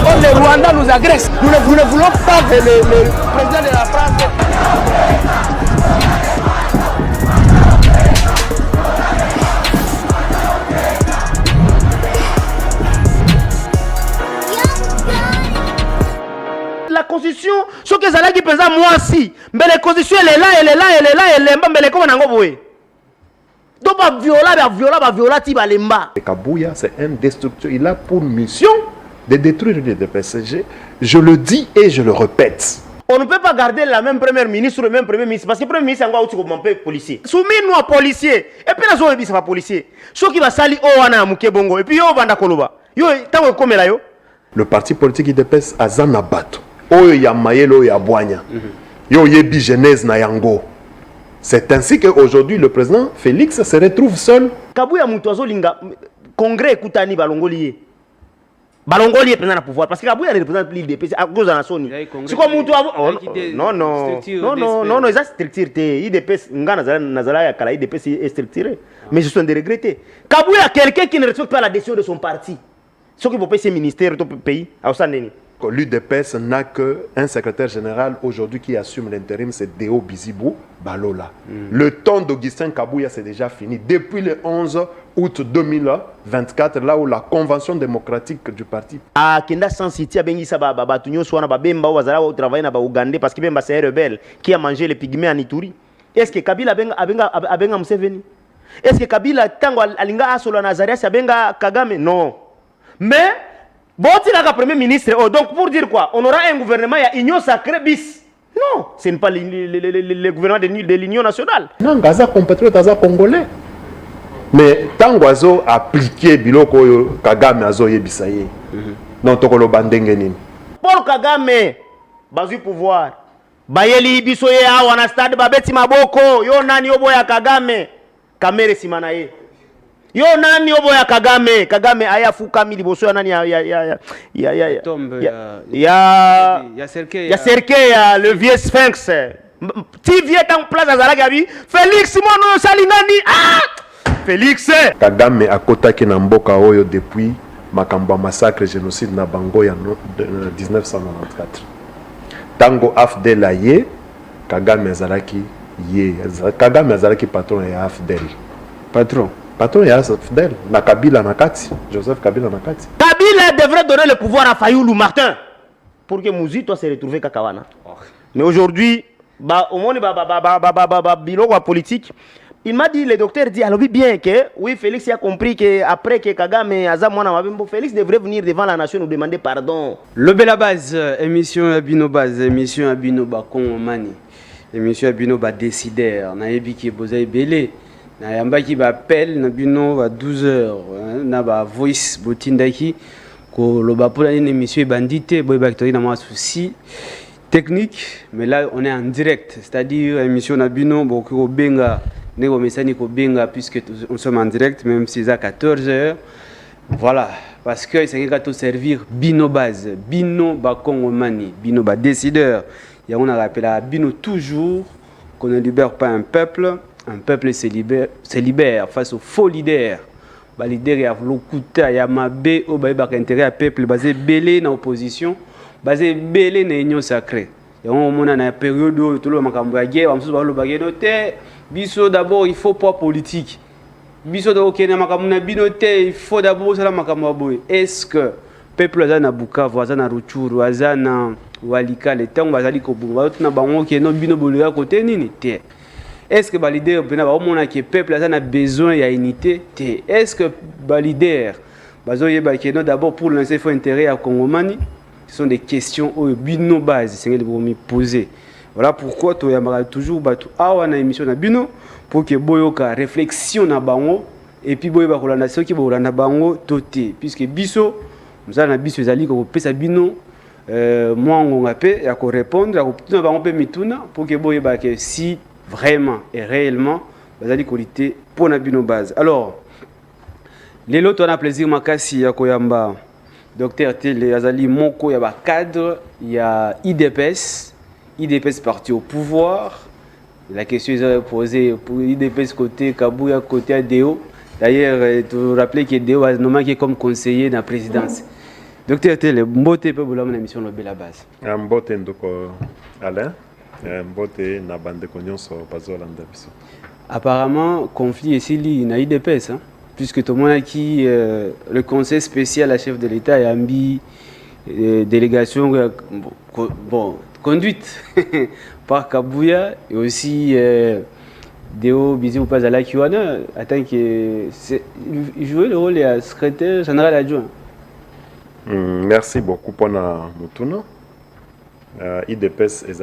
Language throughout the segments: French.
Quand le Rwanda nous agresse, nous ne voulons pas que le président de la France. La constitution, ce que ça qui pesait moi aussi, mais la constitution elle est là, elle est là, elle est là, elle est là, mais elle est comme un angoboué. Donc, viola, Kabouya, c'est un destructeur. Il a pour mission de détruire les DPCG. Je le dis et je le répète. On ne peut pas garder la même première ministre, le même premier ministre, parce que le premier ministre est encore policier. Soumis-nous à policier. Et puis, la zone est pas policier. Ce qui va salir, bongo. Et puis, le parti politique IDPS a Zanabato. Oyo ya Mayelo ya Boigna. Yo yebi Genèse na Yango. C'est ainsi qu'aujourd'hui, le président Félix se retrouve seul. Kabouya Moutoazo Linga, Congrès Koutani Balongolier. Balongolier est présent au pouvoir. Parce que Kabouya représente l'IDPS à cause de la Sony. C'est comme Moutoazo. Non, ils ont structuré. IDPS, Nazala Yakala, IDPS est structuré. Mais je suis de regretter. Kabouya, quelqu'un qui ne respecte pas la décision de son parti. Ce qui peut payer ses ministères dans le pays, à Osaneni. L'UDPS n'a qu'un secrétaire général aujourd'hui qui assume l'intérim, c'est Deo Bizibou Balola. Le temps d'Augustin Kabouya, c'est déjà fini. Depuis le 11 août 2024, là où la convention démocratique du parti... Ah, Kenda Sansiti a bengi saba batunyo soana babemba ou wazara ou travailler na ba Ougandais parce que Bemba c'est un rebelle qui a mangé les pygmées en Ituri. Est-ce que Kabila abenga Museveni? Est-ce que Kabila tango alinga asolo Nazaria abenga Kagame? Non. Mais bon, il a premier ministre. Oh, donc pour dire quoi? On aura un gouvernement, il y a union sacrée bis. Non, ce n'est pas le gouvernement de l'Union nationale. Non, Gaza compatriote, Gaza congolais. Mais tant qu'Azo appliqué Biloko Kagame Azo Yebisaye. Non, Tokolo Bandengenin. Paul Kagame, bazu pouvoir. Bayeli Bisoye awana stade babeti maboko. Yo nani oboya Kagame. Kamere simanaye. Yo nani oboya Kagame. Kagame aya fukami liboso ya nani ya Serke ya le vieux sphinx. Ti vieux en place azala gabi. Félix Mono Salingani. Ah! Félix Kagame akotaki na mboka oyo depuis makambo massacre génocide na bango ya 1994. Tango AFDEL aye Kagame azalaki ye. Kagame azalaki patron ya AFDEL. Patron ya AFDEL na Kabila nakati. Joseph Kabila nakati. Kabila devrait donner le pouvoir à Fayoulou Martin pour que Mouzito se retrouve Kakawana. Mais aujourd'hui, au monde biloko politique. Il m'a dit, le docteur dit, alors bien que, oui, Félix a compris qu'après que Kagame Azamwana Mabimbo, Félix devrait venir devant la nation nous demander pardon. Le Bela Base, émission Abino Base, émission Abino Bakon Mani, émission Abino Ba Décideur, Naebi qui est posé belé, Nayamba qui appelle, Nabino à 12h, Naba Voice Botindaki, que le Bapola une émission bandité, Boy Bactérie dans mon souci technique, mais là on est en direct, c'est-à-dire émission Nabino, Boko Benga. Puisque nous sommes en direct, même si c'est à 14h. Voilà, parce que c'est qu'à tout servir Bino Base, Bino Bakongomani, Bino Ba Décideur. Et on a rappelé à Bino toujours qu'on ne libère pas un peuple se libère face aux faux leaders. Les leaders, il y a Lokuta, il y a Mabé, il y a intérêt à peuple basé belé dans l'opposition, basé belé dans l'union sacrée. Et on a une période où tout le monde a guerre, on a guerre. Biso d'abord il faut pas politique. Biso d'abord il faut d'abord ça makambo. Est-ce que peuple azana Bukavu, azana Ruchuru, azana Walika le temps bazali ko bunga na bango ke no bino bolika côté nini te. Est-ce que ba leader bena ba mona ke peuple azana besoin ya unité te. Est-ce que ba leader bazoye ba ke no d'abord pour lancer faut intérêt à Congomani. Ce sont des questions au bino base c'est que vous me poser. Voilà pourquoi tu as toujours une émission na bino pour que boyoka réflexion na bango et puis boyoka ko landa soki bo landa bango toté puisque biso nous na biso ezali ko pesa bino moi ngonga pe ya ko répondre ya ko tuna bango pe mituna pour que boyoka que si vraiment et réellement bazali qualité pour na bino base. Alors les autres on a plaisir makasi ya koyamba docteur Télé azali moko ya ba cadre ya IDPS. IDPS parti au pouvoir. La question est posée pour IDPS côté Kabouya, côté ADO. D'ailleurs, tu rappelles que DO a nommé comme conseiller dans la présidence. Docteur Tele, mbote pe bola mon émission lobe la base. Mbote ndoko Alain, mbote na bande nyonso bazolanda biso. Apparemment, conflit ici, il y a eu des pèses, hein? Puisque tout le monde a qui le conseil spécial à chef de l'État a mis délégation bon, conduite par Kabouya et aussi Deo Bizi ou pas à la Kiwana, attend que il jouait le rôle de secrétaire général adjoint. Merci beaucoup pour la mutuna. IDPS est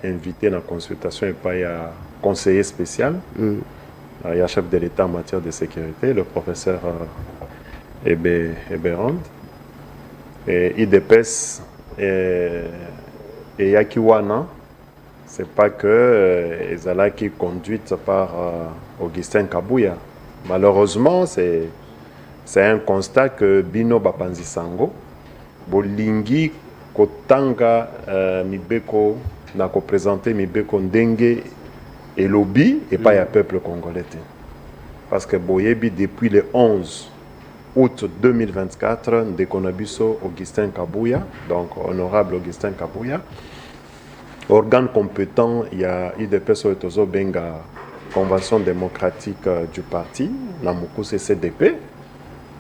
invité à la consultation et pas à conseiller spécial. Il y a chef de l'État en matière de sécurité, le professeur Eberand. Et IDPS et Yakiwana, c'est pas que Ezalaki conduite par Augustin Kabouya. Malheureusement, c'est un constat que Bino Bapanzi Sango, Bolingi Kotanga Mibeko, n'a représenté Mibeko Ndenge et lobby et pas le peuple congolais. Parce que Boyebi, depuis le 11 août 2024, de Konabiso Augustin Kabouya, donc honorable Augustin Kabouya, organe compétent, il y a IDPS Oetozo Benga, Convention démocratique du parti, Namuku CDP,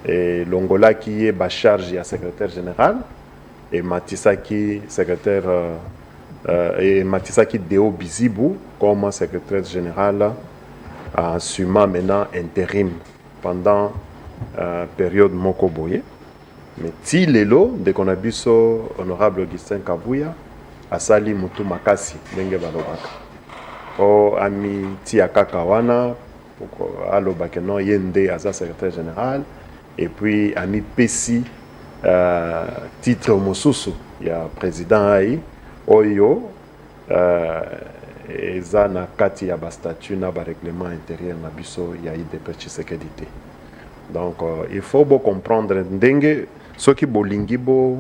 et Longola qui est charge, il y a secrétaire général, et Matissa qui secrétaire et Matissa qui Deo Bizibu comme secrétaire général assumant maintenant intérim pendant période Mokoboye. Mais ti lelo de konabiso honorable Augustin Kabouya asali mutu makasi ndenge balobaka o ami ti akakawana alobaka non yende aza secrétaire général et puis ami pesi titre mosusu ya président ai oyo eza na kati ya ba statut na ba règlement intérieur na biso ya IDP Tshisekedi. Donc il faut bien comprendre ndenge ceux qui bolingi bo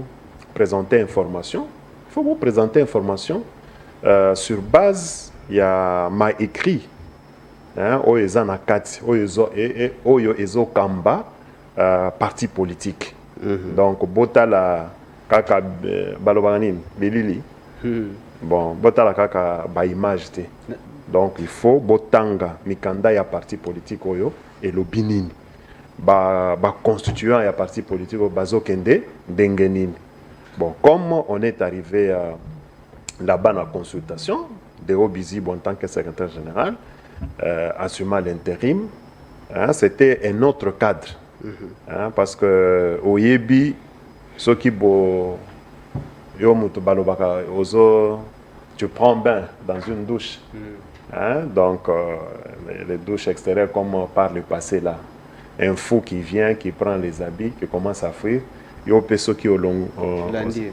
présenter information, il faut vous présenter information sur base ya ma écrit hein oyo eza na kati oyo ezo kamba parti politique. Donc botala kaka balobanini bilili bon botala kaka ba image te. Donc il faut botanga mikanda ya parti politique oyo et lobinini ba constituant ya parti politique bazo kende dengenini. Bon, comme on est arrivé là-bas dans la consultation de Obizi en tant que secrétaire général assumant l'intérim, hein, c'était un autre cadre. Hein, parce que au Yebi, ceux qui bo tu prends bain dans une douche. Hein, donc les douches extérieures comme par le passé là, un fou qui vient, qui prend les habits, qui commence à fuir. Yo pe ceux qui au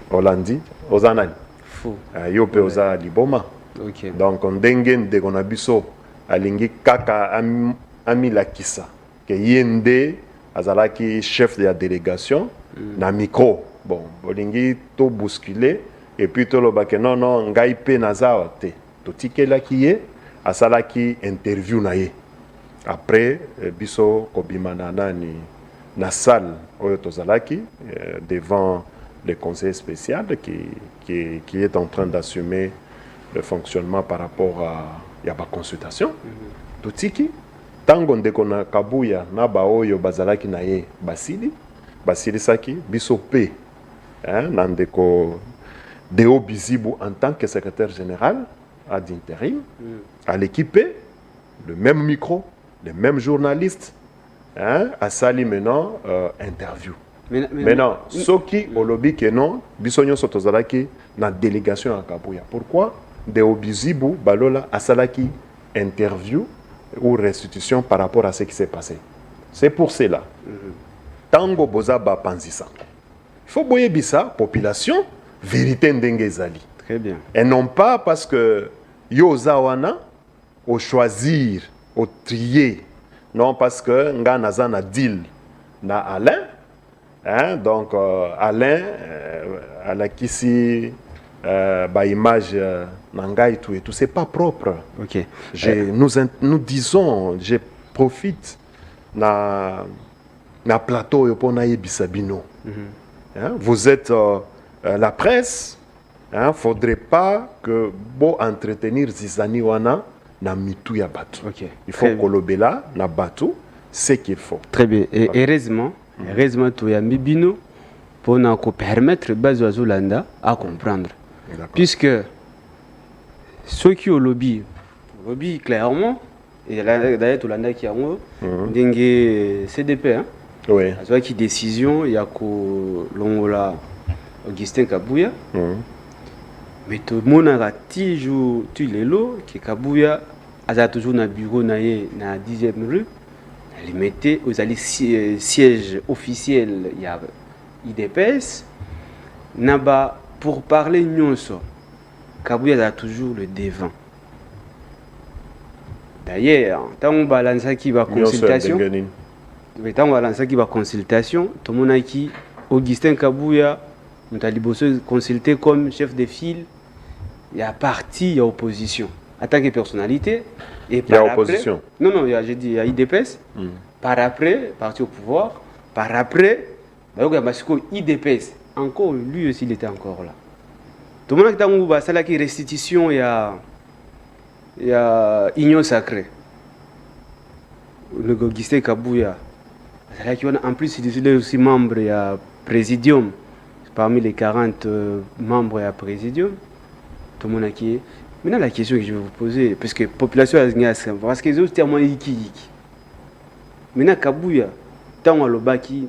Hollandi, aux Anani. Fou. Yo pe aux Liboma. Ok. Donc on dengen de konabiso alingi kaka ami la kisa que yende azalaki chef de la délégation na micro. Bon, bolingi to bousculer et puis to lobake non ngai pe nazawa te. To tikela kiye asalaki interview na ye. Après biso kobimana nani na salle oyo tozalaki devant le conseil spécial qui est en train d'assumer le fonctionnement par rapport à la consultation. Tutiki tango ndeko na Kabouya na ba oyo bazalaki na ye basili saki biso pe hein na ndeko Deo Bizibu en tant que secrétaire général ad intérim à l'équipe le même micro, les mêmes journalistes. Hein, à Sali maintenant interview. Maintenant, ceux qui au lobby que non, bisogno sotozalaki na délégation à Kabouya. Pourquoi de Obizibu balola à Salaki interview ou restitution par rapport à ce qui s'est passé. C'est pour cela. Tango boza ba panzisa. Il faut boyer bisa population vérité ndenge zali. Très bien. Et non pas parce que yozawana au choisir, au trier. Non, parce que nga naza na deal na Alain, hein, donc Alain alakisi ba image nangai tout et tout, c'est pas propre. Ok. Nous disons, je profite na plateau yo pona yebisa bino. Hein? Vous êtes la presse. Hein? Faudrait pas que bon entretenir zizani wana na mitu ya batu. Ok. Il faut kolobela na batu ce qu'il faut. Très bien. Et heureusement, tu as mis bino pour nous permettre Bazo Azulanda à comprendre. Puisque ceux qui ont lobby clairement, et d'ailleurs, tout l'anda qui a un CDP, hein? Oui. Parce que décision, il y a que l'ongola Augustin Kabouya. Mais tout le monde a toujours tu les lots que Kabouya a toujours na bureau na 10e rue. Il mettait aux siège officiel, il y a IDPS. Naba pour parler nyonso, Kabouya a toujours le devant. D'ailleurs, tant on balance qui va consultation, tout le monde a qui Augustin Kabouya, on a consulté comme chef de file. Il y a parti, il y a opposition. En tant que personnalité. Et il y a opposition. Non, j'ai dit il y a IDPS. Par après, parti au pouvoir. Par après, il y a IDPS. Encore, lui aussi, il était encore là. Tout le monde a dit que restitution, il y a union sacrée. Le Augustin Kabouya. En plus, il est aussi membre, il y a Présidium. Parmi les 40 membres, il y a Présidium. Tout le monde a qui. Maintenant, la question que je vais vous poser, parce que la population a parce que les autres termes yiki. Maintenant, Kabouya, tant à l'Obaki,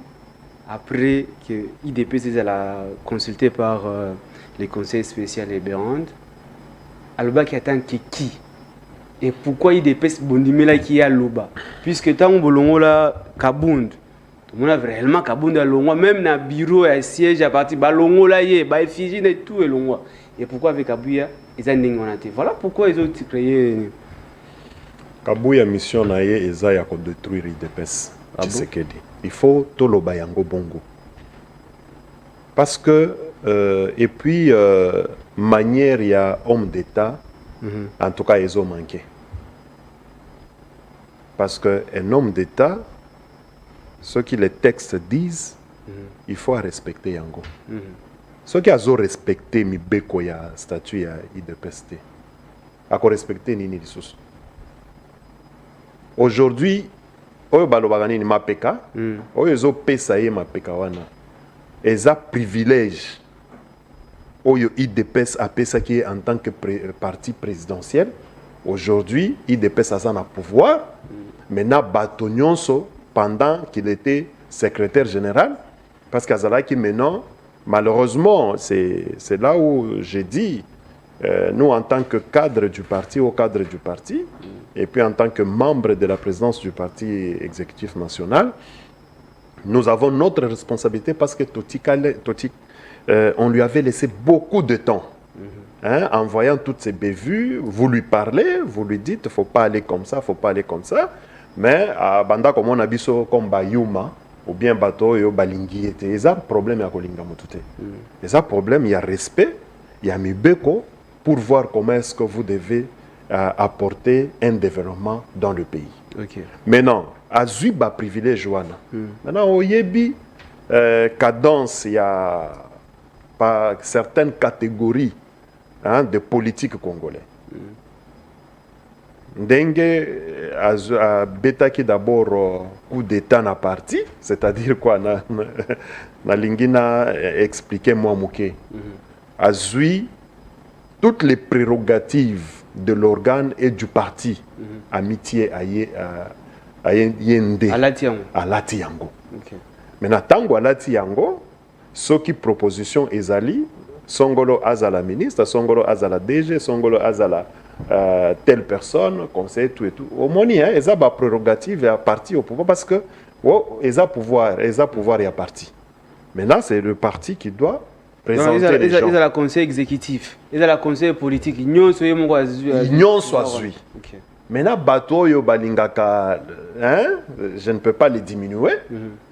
après que l'IDP a consulté par les conseils spéciaux et Bérande, à l'Obaki attend que qui. Et pourquoi l'IDP bondimela qui est à l'Oba? Puisque tant que l'on a Kabound, tout le monde a réellement Kabound à l'Ongo, même dans le bureau, à siège, à partir de l'Ongo, là, il y a effigie et tout, et l'Ongo. Et pourquoi avec Kabouya, ils ont dit voilà pourquoi ils ont créé. Kabouya mission na ye eza ya ko détruire IDPS. Tshisekedi. Il faut toloba yango bongo. Parce que et puis manière il y a homme d'état en tout cas ils ont manqué. Parce que un homme d'état ce que les textes disent il faut respecter yango. Ceux qui ont respecté Mibeko ya statut ya IDPST, a respecté Nini Lissus. Aujourd'hui, oyo balobagani ni mapeka, oyo ezo pesa ye mapeka wana. Eza privilège oyo IDPS a pesa qui est en tant que parti présidentiel. Aujourd'hui, IDPS a un pouvoir. Maintenant, Batonyonso, pendant qu'il était secrétaire général, parce qu'Azalaki maintenant, malheureusement, c'est là où j'ai dit, nous en tant que cadre du parti, et puis en tant que membre de la présidence du parti exécutif national, nous avons notre responsabilité parce que on lui avait laissé beaucoup de temps. Hein, en voyant toutes ces bévues, vous lui parlez, vous lui dites, il ne faut pas aller comme ça, il ne faut pas aller comme ça. Mais à Banda, comme on a dit, comme Bayuma, ou bien bateau yo balingi était ça problème ya kolinga motute et ça problème il y a respect il y a mibeko pour voir comment est-ce que vous devez apporter un développement dans le pays. Maintenant azui ba privilège wana maintenant oyebi cadence il y a pas certaines catégories de politiques congolais. Ndenge a betaki d'abord coup d'état na parti, c'est-à-dire quoi na lingina expliquez-moi Mouké. Azui toutes les prérogatives de l'organe et du parti. Amitié à yende à Latiango. Maintenant tango à Latiango, ce qui proposition ezali Songolo Azala ministre, Songolo Azala DG, Songolo Azala telle personne, conseil, tout et tout. Au moins, il y a des prérogatives à parti au pouvoir parce que il y a pouvoir et à parti. Maintenant, c'est le parti qui doit présenter les gens. Il y a le conseil exécutif, il y a le conseil politique. Union soit maintenant, bateau yo balingaka, je ne peux pas les diminuer,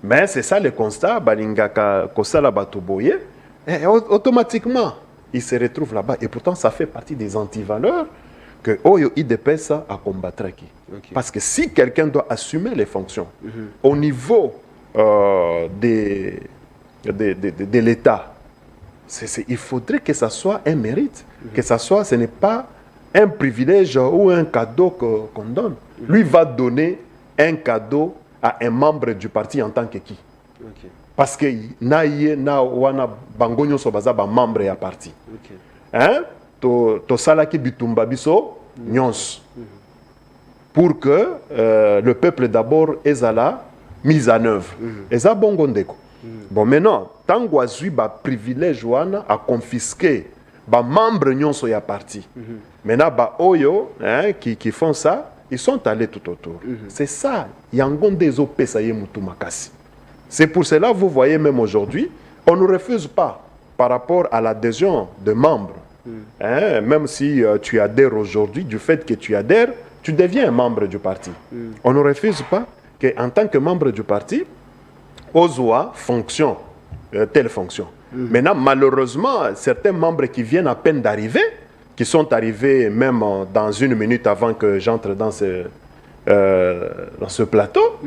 mais c'est ça le constat. Balingaka kosala bateau boye, automatiquement, il se retrouve là-bas. Et pourtant, ça fait partie des antivaleurs que Oyo IDPS a combattre. Parce que si quelqu'un doit assumer les fonctions au niveau des de l'État, il faudrait que ça soit un mérite, que ça soit, ce n'est pas un privilège ou un cadeau qu'on donne. Lui va donner un cadeau à un membre du parti en tant que qui. Ok. Parce que na wana bangonyo so baza ba membre ya parti. Ok. Hein? To salaki bitumba biso nyons. Pour que le peuple d'abord ezala mise en œuvre. Eza bongo ndeko. Bon maintenant, tango azui ba privilège wana a confisquer ba membre nyonso ya parti. Maintenant ba oyo hein, qui font ça, ils sont allés tout autour. C'est ça, yangonde ezo pesa ye mutu makasi. C'est pour cela, vous voyez même aujourd'hui, on ne refuse pas par rapport à l'adhésion de membres. Hein, même si tu adhères aujourd'hui, du fait que tu adhères, tu deviens un membre du parti. On ne refuse pas qu'en tant que membre du parti, Ozoa fonction, telle fonction. Maintenant, malheureusement, certains membres qui viennent à peine d'arriver, qui sont arrivés même dans une minute avant que j'entre dans ce plateau,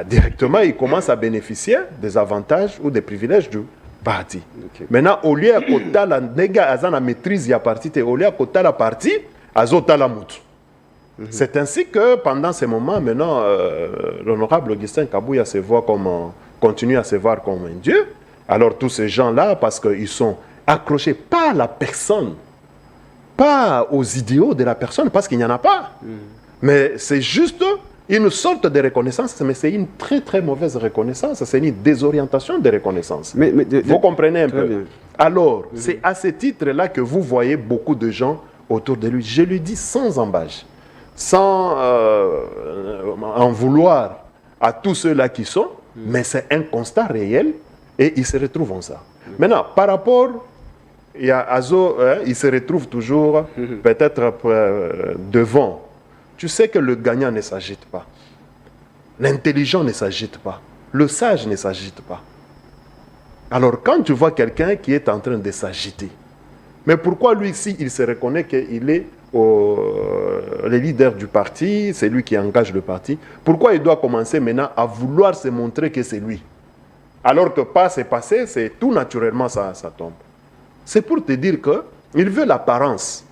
directement, ils commencent à bénéficier des avantages ou des privilèges du parti. Okay. Maintenant, au lieu de la nega azana maîtrise ya parti, au lieu de la parti, azota la moutou. C'est ainsi que pendant ces moments, maintenant, l'honorable Augustin Kabouya se voit comme, continue à se voir comme un dieu. Alors tous ces gens-là, parce qu'ils sont accrochés pas à la personne, pas aux idéaux de la personne, parce qu'il n'y en a pas. Mais c'est juste une sorte de reconnaissance, mais c'est une très très mauvaise reconnaissance, c'est une désorientation de reconnaissance. Vous comprenez un peu bien. Alors, c'est à ce titre-là que vous voyez beaucoup de gens autour de lui. Je lui dis sans embâche, sans en vouloir à tous ceux-là qui sont, mais c'est un constat réel et ils se retrouvent en ça. Maintenant, par rapport... Il y a Azo, hein, il se retrouve toujours peut-être devant. Tu sais que le gagnant ne s'agite pas. L'intelligent ne s'agite pas. Le sage ne s'agite pas. Alors quand tu vois quelqu'un qui est en train de s'agiter, mais pourquoi lui ici, il se reconnaît qu'il est le leader du parti, c'est lui qui engage le parti, pourquoi il doit commencer maintenant à vouloir se montrer que c'est lui? Alors que pas c'est passé, c'est tout naturellement ça tombe. C'est pour te dire qu'il veut l'apparence.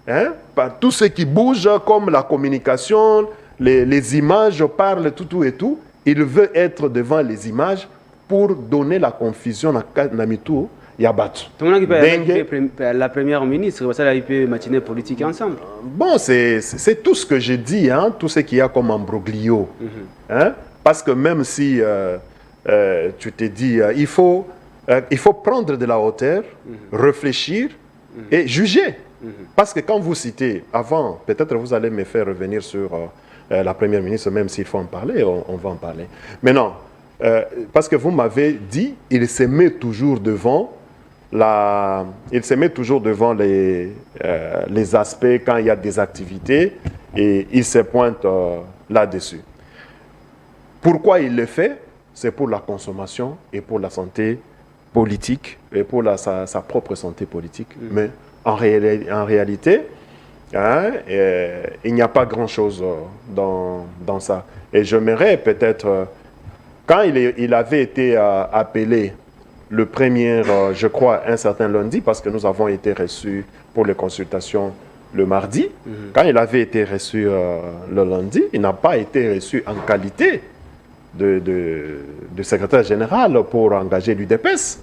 Hein? Par tout ce qui bouge, comme la communication, les images parlent, tout et tout. Il veut être devant les images pour donner la confusion à Namitou Yabatu. Tout le monde qui peut la première ministre, ça il peut matinée politique ensemble. Bon, c'est tout ce que j'ai dit, hein? Tout ce qu'il y a comme embroglio. Hein? Parce que même si tu te dis, il faut prendre de la hauteur, réfléchir et juger. Parce que quand vous citez, avant, peut-être vous allez me faire revenir sur la première ministre, même s'il faut en parler, on va en parler. Mais non, parce que vous m'avez dit, il se met toujours devant les aspects quand il y a des activités et il se pointe là-dessus. Pourquoi il le fait? C'est pour la consommation et pour la santé politique et pour sa propre santé politique. Mais en réalité, hein, il n'y a pas grand-chose dans ça. Et j'aimerais peut-être, quand il avait été appelé le premier, je crois, un certain lundi, parce que nous avons été reçus pour les consultations le mardi, quand il avait été reçu le lundi, il n'a pas été reçu en qualité de secrétaire général pour engager l'UDPS.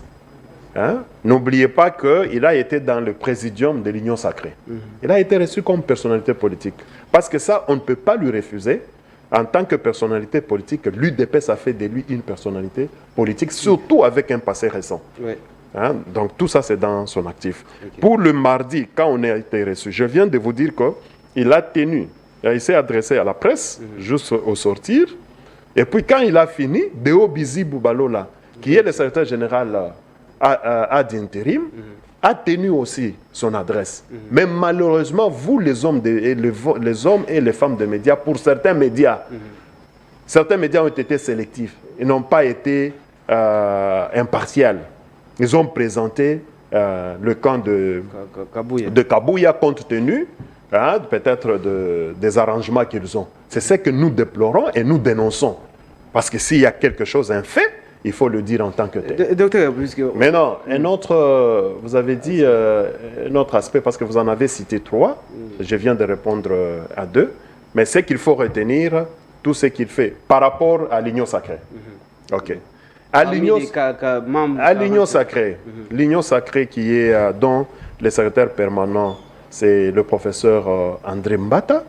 Hein? N'oubliez pas qu'il a été dans le présidium de l'Union sacrée. Il a été reçu comme personnalité politique. Parce que ça, on ne peut pas lui refuser. En tant que personnalité politique, l'UDPS a fait de lui une personnalité politique, surtout avec un passé récent. Ouais. Hein? Donc tout ça, c'est dans son actif. Okay. Pour le mardi, quand on a été reçu, je viens de vous dire qu'il a tenu, il s'est adressé à la presse, juste au sortir. Et puis quand il a fini, Deo Bizi Boubalola, qui est le secrétaire général d'intérim, a tenu aussi son adresse. Mais malheureusement, vous, les hommes et les femmes de médias, pour certains médias ont été sélectifs. Ils n'ont pas été impartials. Ils ont présenté le camp de Kabouya compte tenu peut-être des arrangements qu'ils ont. C'est ce que nous déplorons et nous dénonçons. Parce que s'il y a quelque chose, un fait, il faut le dire en tant que tel. Docteur, puisque... Mais non, un autre, vous avez dit un autre aspect, parce que vous en avez cité 3, je viens de répondre à 2, mais c'est qu'il faut retenir tout ce qu'il fait par rapport à l'Union sacrée. Ok. À l'Union sacrée, l'Union sacrée qui est dont le secrétaire permanent, c'est le professeur André Mbata,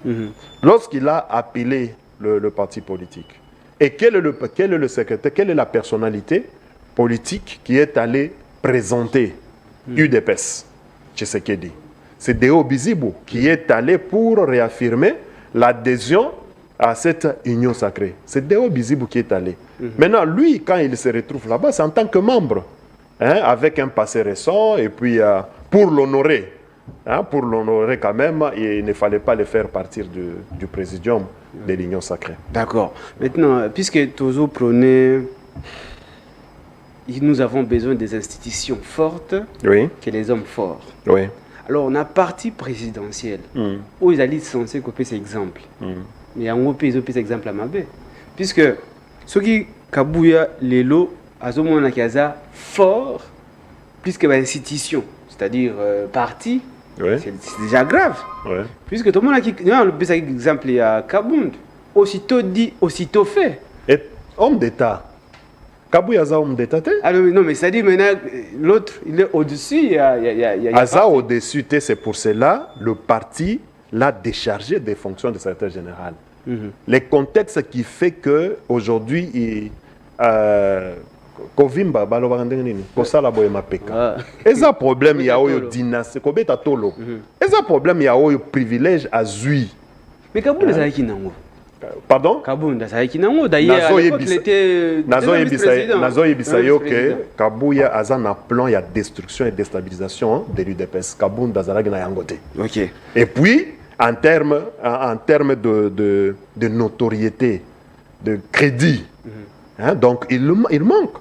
lorsqu'il a appelé le parti politique. Et quel est le secrétaire, quelle est la personnalité politique qui est allée présenter UDPS, Tshisekedi? C'est Deo Bizibu qui est allé pour réaffirmer l'adhésion à cette union sacrée. C'est Deo Bizibu qui est allé. Maintenant, lui, quand il se retrouve là-bas, c'est en tant que membre, hein, avec un passé récent, et puis pour l'honorer, quand même, il ne fallait pas le faire partir du présidium de l'union sacrée. D'accord. Maintenant, puisque Tozo prônait, nous avons besoin des institutions fortes que les hommes forts. Oui. Alors, on a parti présidentiel où ils allaient censés copier cet exemple. Mais en gros, ils ont pris cet exemple à Mabé. Puisque ceux qui Kabouya, Lelo, Azomona Kaza, fort, plus que l'institution, c'est-à-dire parti, c'est déjà grave. Puisque tout le monde a dit, le exemple, il y a Kabound, aussitôt dit, aussitôt fait. Et homme d'État. Kabouya Aza homme d'État. Alors, non, mais c'est-à-dire maintenant, l'autre, il est au-dessus, il y a Aza au-dessus, c'est pour cela, le parti l'a déchargé des fonctions de secrétaire général. Le contexte qui fait qu'aujourd'hui, Kovimba, Kosala Boyema Peka. Et ça problème, il y a eu dynastie, Kobeta Tolo. Et ça problème, il y a eu privilège à Zui. Mais Kaboun, c'est qui nango? Pardon? Kaboun, c'est qui nango? D'ailleurs, il était Nazo Yebisayo que Kabouya Azan a plan, il y a destruction et déstabilisation de l'UDPS. Kaboun, Dazarag na yangote. Ok. Et puis, en termes de notoriété, de crédit, hein, donc il manque.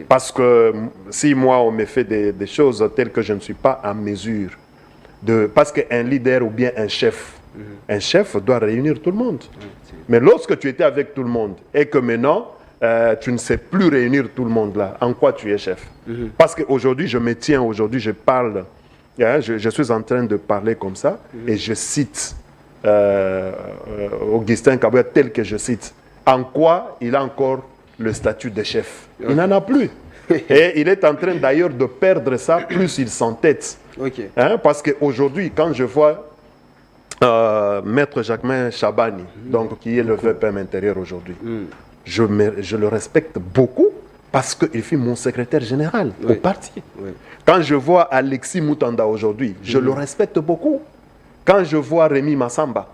Parce que si moi on me fait des choses telles que je ne suis pas en mesure de... Parce qu'un leader ou bien un chef doit réunir tout le monde. Mais lorsque tu étais avec tout le monde et que maintenant tu ne sais plus réunir tout le monde là, en quoi tu es chef? Parce qu'aujourd'hui je me tiens, aujourd'hui je parle... Je suis en train de parler comme ça et je cite Augustin Kabouya tel que je cite. En quoi il a encore le statut de chef? Il n'en a plus. Et il est en train d'ailleurs de perdre ça, plus il s'entête. Hein, parce qu'aujourd'hui, quand je vois Maître Jacquemain Chabani, donc, qui est le VPM intérieur aujourd'hui, je le respecte beaucoup. Parce qu'il fait mon secrétaire général au parti. Quand je vois Alexis Moutanda aujourd'hui, je le respecte beaucoup. Quand je vois Rémi Massamba,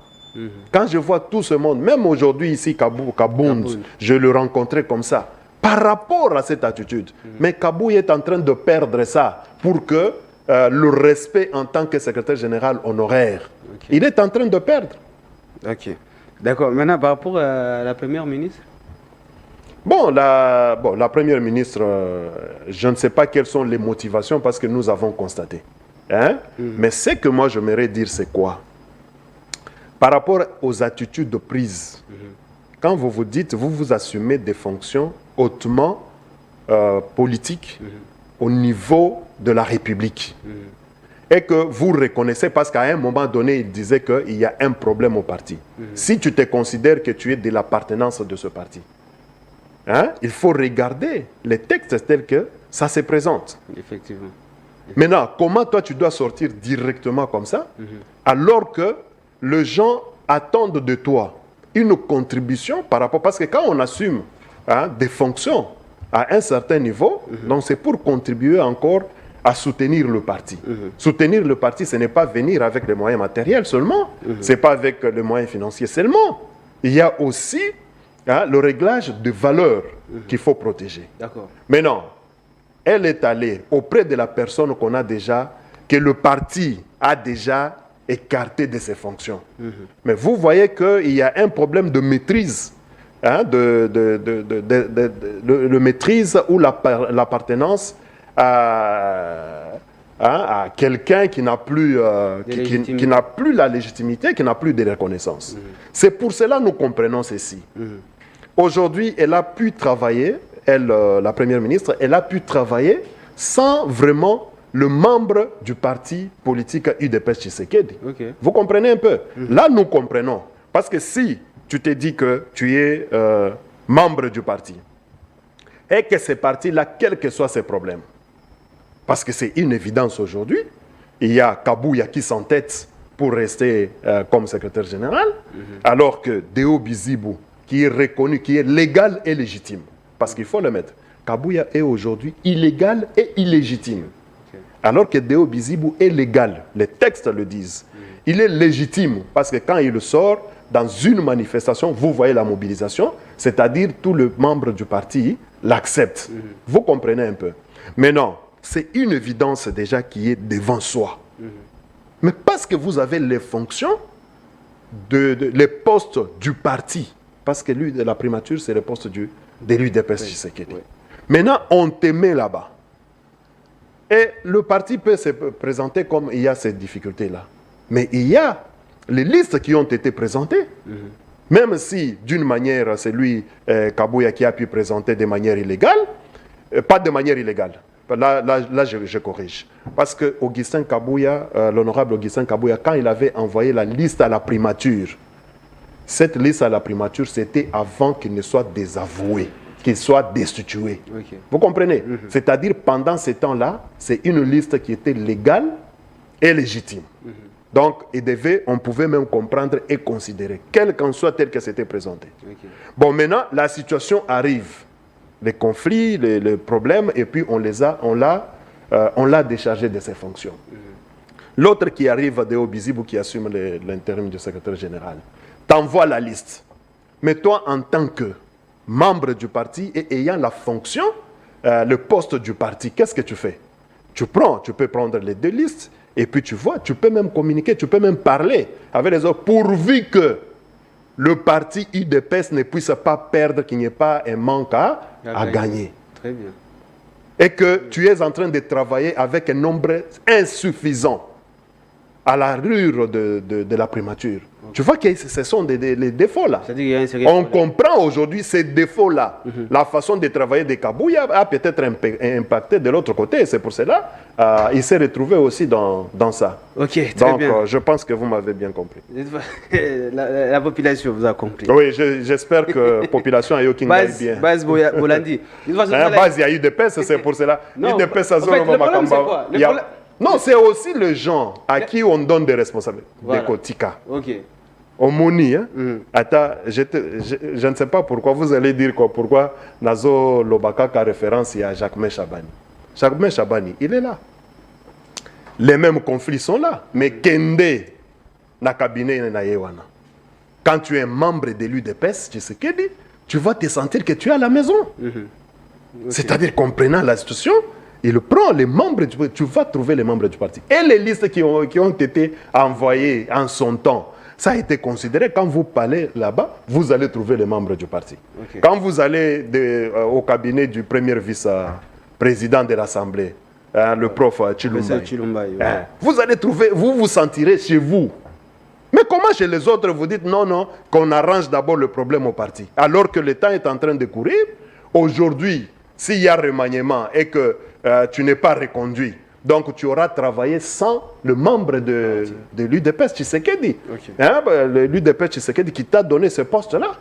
quand je vois tout ce monde, même aujourd'hui ici, Kabound, je le rencontrais comme ça, par rapport à cette attitude. Mais Kabou est en train de perdre ça pour que le respect en tant que secrétaire général honoraire, il est en train de perdre. Ok. D'accord. Maintenant, par rapport à la première ministre? Bon, la première ministre, je ne sais pas quelles sont les motivations parce que nous avons constaté. Hein? Mais ce que moi j'aimerais dire, c'est quoi? Par rapport aux attitudes de prise, quand vous vous dites, vous vous assumez des fonctions hautement politiques au niveau de la République. Et que vous reconnaissez, parce qu'à un moment donné, il disait qu'il y a un problème au parti. Si tu te considères que tu es de l'appartenance de ce parti, hein, il faut regarder les textes tels que ça se présente. Effectivement. Maintenant, comment toi tu dois sortir directement comme ça, alors que les gens attendent de toi une contribution par rapport... Parce que quand on assume des fonctions à un certain niveau, donc c'est pour contribuer encore à soutenir le parti. Soutenir le parti, ce n'est pas venir avec les moyens matériels seulement, ce n'est pas avec les moyens financiers seulement. Il y a aussi le réglage de valeurs qu'il faut protéger. Maintenant, elle est allée auprès de la personne qu'on a déjà, que le parti a déjà écarté de ses fonctions. Mais vous voyez qu'il y a un problème de maîtrise, de maîtrise ou l'appartenance à quelqu'un qui n'a plus, qui n'a plus la légitimité, qui n'a plus de reconnaissance. C'est pour cela que nous comprenons ceci. Aujourd'hui, elle a pu travailler, elle, la première ministre, elle a pu travailler sans vraiment le membre du parti politique UDPS Tshisekedi. Okay. Vous comprenez un peu? Là, nous comprenons. Parce que si tu te dis que tu es membre du parti, et que ce parti-là, quels que soient ses problèmes, parce que c'est une évidence aujourd'hui, il y a Kabouya qui s'entête pour rester comme secrétaire général, alors que Deo Bizibou, qui est reconnu, qui est légal et légitime, parce qu'il faut le mettre, Kabouya est aujourd'hui illégal et illégitime. Alors que Deo Bizibou est légal, les textes le disent. Il est légitime, parce que quand il sort dans une manifestation, vous voyez la mobilisation, c'est-à-dire tous les membres du parti l'acceptent. Vous comprenez un peu. Mais non, c'est une évidence déjà qui est devant soi. Mais parce que vous avez les fonctions, les postes du parti, parce que lui, de la primature, c'est le poste de l'UDPS Tshisekedi. Maintenant, on te met là-bas. Et le parti peut se présenter comme il y a ces difficultés-là. Mais il y a les listes qui ont été présentées. Même si, d'une manière, c'est lui, Kabouya, qui a pu présenter de manière illégale, pas de manière illégale. Là je corrige. Parce que Augustin Kabouya, l'honorable Augustin Kabouya, quand il avait envoyé la liste à la primature, cette liste à la primature, c'était avant qu'il ne soit désavoué, qu'il soit destitué. Vous comprenez? C'est-à-dire, pendant ce temps-là, c'est une liste qui était légale et légitime. Donc, on pouvait même comprendre et considérer, quel qu'en soit tel que c'était présenté. Bon, maintenant, la situation arrive. Les conflits, les problèmes, et puis on l'a déchargé de ses fonctions. L'autre qui arrive, Deo Bizibou, qui assume l'intérim du secrétaire général, t'envoie la liste. Mais toi, en tant que membre du parti et ayant la fonction, le poste du parti, qu'est-ce que tu fais? Tu peux prendre les deux listes, et puis tu vois, tu peux même communiquer, tu peux même parler avec les autres, pourvu que le parti UDPS ne puisse pas perdre, qu'il n'y ait pas un manque à gagner. Très bien. Et que tu es en train de travailler avec un nombre insuffisant à la rure de la primature. Tu vois que ce sont les défauts là. On comprend aujourd'hui ces défauts-là. La façon de travailler de Kabouya a peut-être impacté de l'autre côté. C'est pour cela il s'est retrouvé aussi dans ça. Ok, très Donc, bien. je pense que vous m'avez bien compris. La population vous a compris. Oui, j'espère que la population a eu bien. Base Bolandi. Base, il y a eu des pèses, c'est pour cela. Non, le problème, c'est quoi? Non, c'est aussi le gens à qui on donne des responsabilités. Voilà. Des Kotika. Ok. Omoni, hein? Attends, je ne sais pas pourquoi vous allez dire quoi. Pourquoi Nazo Lobaka a référence à Jacques Chabani. Jacques Chabani, il est là. Les mêmes conflits sont là. Mais Kende, na cabinet na yewana. Quand tu es membre de l'UDPS, tu sais que tu vas te sentir que tu es à la maison. Okay. C'est-à-dire, comprenant la situation, il prend les membres du parti, tu vas trouver les membres du parti. Et les listes qui ont été envoyées en son temps, ça a été considéré. Quand vous parlez là-bas, vous allez trouver les membres du parti. Okay. Quand vous allez au cabinet du premier vice-président de l'Assemblée, le prof Chilumbaï, vous allez trouver, vous vous sentirez chez vous. Mais comment chez les autres vous dites non, qu'on arrange d'abord le problème au parti, alors que le temps est en train de courir? Aujourd'hui, s'il y a remaniement et que tu n'es pas reconduit, donc tu auras travaillé sans le membre de l'UDPS Tshisekedi. L'UDPS Tshisekedi qui t'a donné ce poste-là.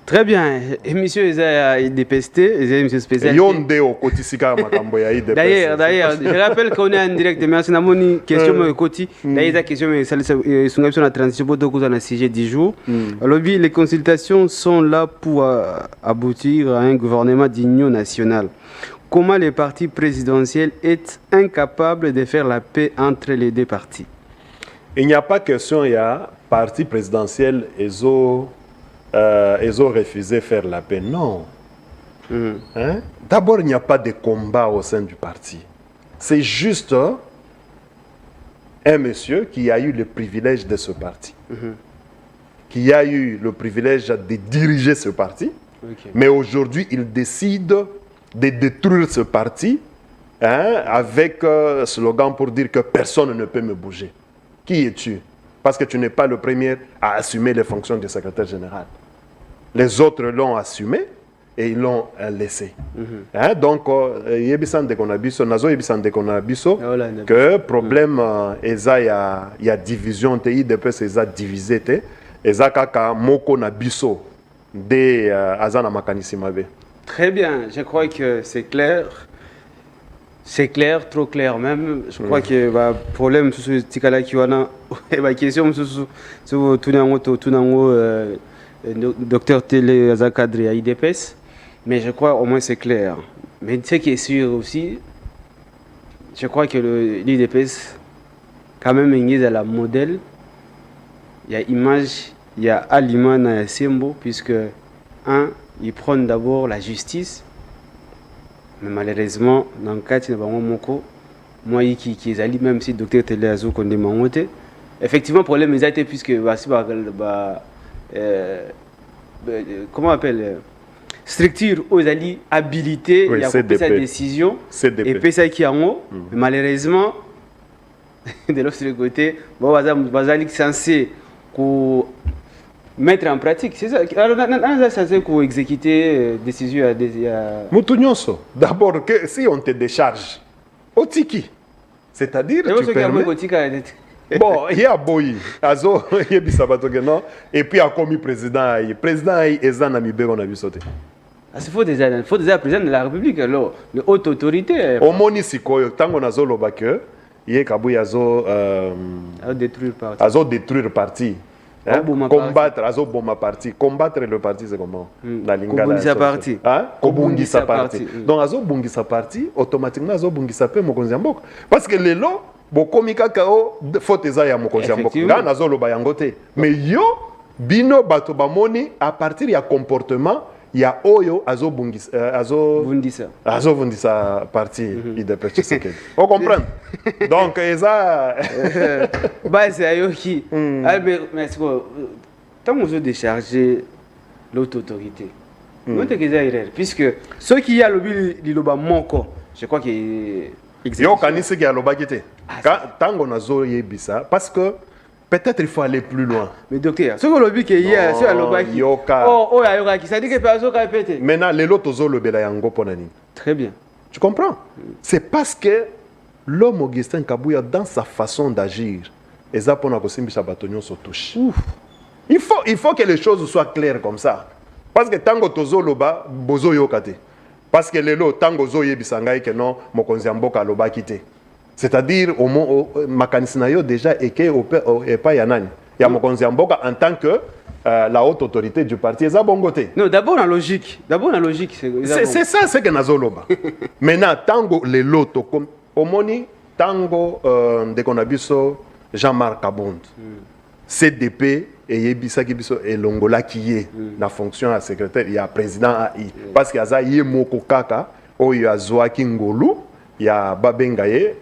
Très bien. Émission IDPST, émission spéciale. D'ailleurs, je rappelle qu'on est en direct. Merci Namoni. Question Koti. D'ailleurs, la question est sur la transition pour le sujet du jour. Les consultations sont là pour aboutir à un gouvernement d'union nationale. Comment les partis présidentiels est incapable de faire la paix entre les deux partis? Il n'y a pas question, il y a parti présidentiel et ils ont refusé de faire la paix. Non. Hein? D'abord, il n'y a pas de combat au sein du parti. C'est juste un monsieur qui a eu le privilège de ce parti, qui a eu le privilège de diriger ce parti, mais aujourd'hui, il décide de détruire ce parti avec un slogan pour dire que personne ne peut me bouger. Qui es-tu? Parce que tu n'es pas le premier à assumer les fonctions de secrétaire général. Les autres l'ont assumé et ils l'ont laissé. Hein? Donc, yebisan de konabiso, nazo yebisan de konabiso, que problème, il y a division, il y a divisé, et ça kaka moko nabiso de azana makanisi mabe. Très bien, je crois que c'est clair. C'est clair, trop clair même. Je crois que le problème sur ce tikala qui wana et la question sur tunango docteur Télé Azakadri à IDPS, mais je crois au moins c'est clair. Mais ce qui est sûr aussi, je crois que l'IDPS quand même est à la modèle. Il y a image, il y a aliment, il y a symbole, puisque ils prennent d'abord la justice. Mais malheureusement, dans le cas de Moko, moi qui est allé, même si le docteur Téléazo qu'on est effectivement, le problème est été puisque comment on appelle structure aux alliés habilités, il y a sa décision, et puis ça qui est en haut, mais malheureusement, de l'autre côté, Bazali est censé mettre en pratique, c'est ça. Alors, ça c'est pour exécuter décision à Moutounionso, d'abord, si on te décharge, au tiki, c'est-à-dire tu permets... Bon, il y a Boyi, Azo, il y a Bisabatogenon, et puis il y a commis président, président Ezan Amibé, on a vu sauter. Il faut déjà président de la République, alors, de haute autorité. Au Monisiko, tant qu'on a Zolo Bakeux, il y a Kabou Azo détruire parti. Hein? Combattre, combattre le parti, c'est comment? La Lingala. Kobungisa parti. Hein? Kobungisa parti. Donc, Azo Bungisa parti, automatiquement, Azo Bungisa pe Mokonziambok. Parce que les lots, Bokomika Kao, faute ya Mokonziambok. Là, Azo lo bayangote. Mais yo, bino bato bamoni, à partir du comportement, il y a Oyo, Azo Bundisa parti, il dépêche ce qu'il on comprend. Donc, ça. C'est Ayoki. Mais tant qu'on veut décharger l'autorité, puisque ceux qui ont le biloba moko, je crois qu'il y a kanisi qui a le bagité. Tant qu'on a zo yebisa, parce que peut-être il faut aller plus loin. Mais docteur, ce que le but qu'il y a, c'est à l'obaki. Ça dit que personne n'a pété. Maintenant, les lots tozo le belayango ponani. Très bien. Tu comprends? C'est parce que l'homme Augustin Kabouya, dans sa façon d'agir, il faut que les choses soient claires comme ça. Parce que tango tozo loba, bozo yokate. Parce que les lots tango zo yebisangai que non, mokonziamboka loba kite. C'est-à-dire, Makanisinayo déjà et pas Yanani. Il y a Mokonziamboka en tant que la haute autorité du parti. C'est bongoté. Non, d'abord la logique. C'est ça, c'est que Nazoloba. Maintenant, tango les lotos, comme Omoni, tango de Konabiso, Jean-Marc Kabond, CDP et Yebisa Kibiso et Longola qui est la fonction à secrétaire, il y a président AI. Parce qu'il y a Yemoko Kaka, ou il y a Zoaki Ngolu. Il y a Babengaye,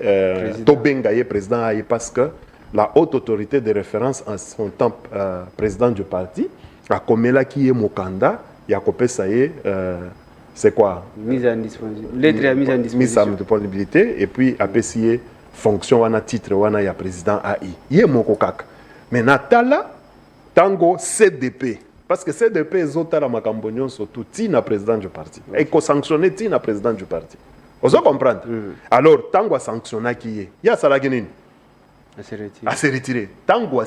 Tobengaye, président AI, parce que la haute autorité de référence en son temps président du parti, a Komela qui est Mokanda, il y a Kopé Saye, c'est quoi? Mise en disponibilité. Lettre à mise en disposition. Mise en disponibilité, et puis a PCA, fonction, wana titre, wana, il y a président AI. Il y a Mokokak. Mais Natala, Tango CDP. Parce que CDP, ils ont la Makambonion, surtout, Tina président du parti. Et qu'on sanctionne Tina président du parti. Vous comprenez? Alors, Tango a sanctionné qui est. Il y a Salaginin. À se retirer. Tango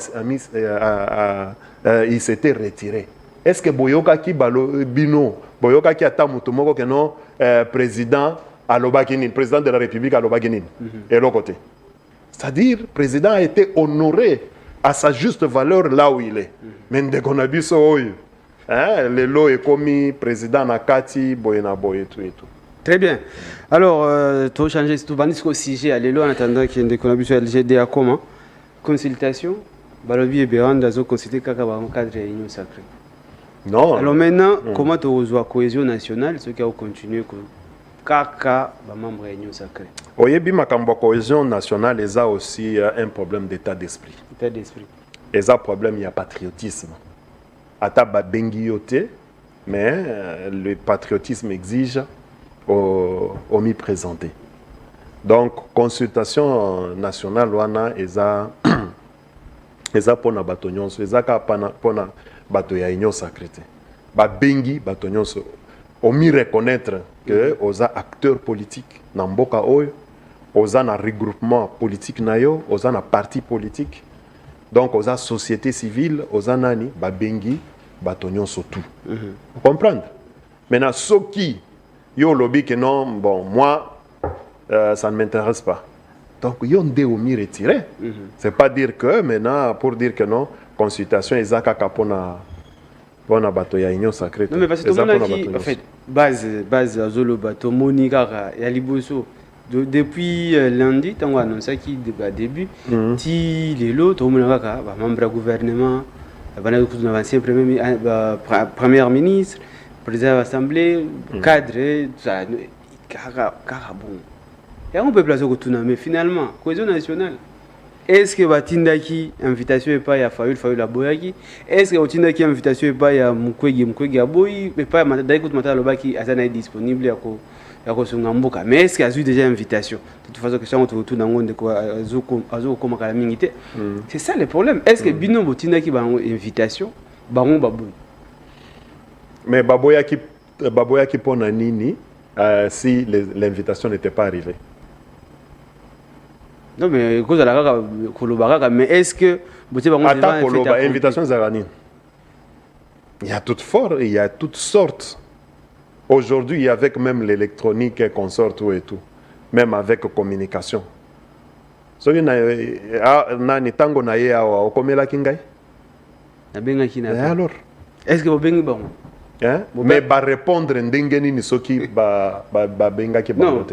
il s'était retiré. Est-ce que Boyoka qui bino, Boyoka qui a tamutomoko que non, président à l'Obakinin, président de la République à l'Obakinin, et l'autre côté. C'est-à-dire, le président a été honoré à sa juste valeur là où il est. Mais dès qu'on a vu ça, le lot est commis, président Nakati, Boyena Boy et tout et tout. Très bien. Alors, tu as changé tout le sujet à l'élo en attendant qu'il y ait une contribution LGD comment consultation. Balobi et Béran, ont consulté Kaka dans le cadre de l'Union sacrée. Non. Alors maintenant, comment tu reçois la cohésion nationale, ceux qui ont continué Kaka, membre de l'Union sacrée? Oyebi Makambo cohésion nationale, il y a aussi un problème d'état d'esprit. État d'esprit. Il y a un problème, il y a patriotisme. Ata Babengi yote, mais le patriotisme exige au m'y présenter. Donc, consultation nationale, wana eza pona batonyonso, eza ka pona bato ya union sacrée. Ba bengi batonyonso. omi reconnaître que oza acteur politique na mboka oyo, oza na regroupement politique na yo, oza na parti politique, donc oza société civile, oza nani babengi bato nyonso tout. Vous comprenez? Maintenant soki yo lobby que non, bon moi ça ne m'intéresse pas. Donc yo nde omi retiré. C'est pas dire que maintenant pour dire que non, consultation ezaka kapona pona bato ya union sacrée. Non mais parce que tout le monde qui en fait base azolo bato moni kaka ya liboso depuis lundi tango annoncé qui début ti lelo to mona kaka ba membre du gouvernement bana ko ancien premier ministre président de l'Assemblée cadre ça kaka bon. Et on peut placer au tout mais finalement cohésion nationale. Est-ce que batindaki invitation et pas ya Fayulu la boyaki? Est-ce que batindaki invitation et pas ya Mukwege aboyi et pas ya Daiko Matala lobaki azana disponible ya ko sungamboka? Mais est-ce qu'il y a eu déjà invitation? De toute façon question on retourne dans de quoi azo comme kala mingité. C'est ça le problème. Est-ce que bino batindaki ba invitation bango baboyi? Mais baboyaki pona nini si l'invitation n'était pas arrivée? Non mais cause la kaka mais est-ce que invitation zarani il y a toutes sortes aujourd'hui avec même l'électronique et consort et tout même avec communication so na ni tango na ye awa okomela kingai na benga kina alors est-ce que vous bengi bon mais ba répondre ndenge nini soki ba benga ki ba non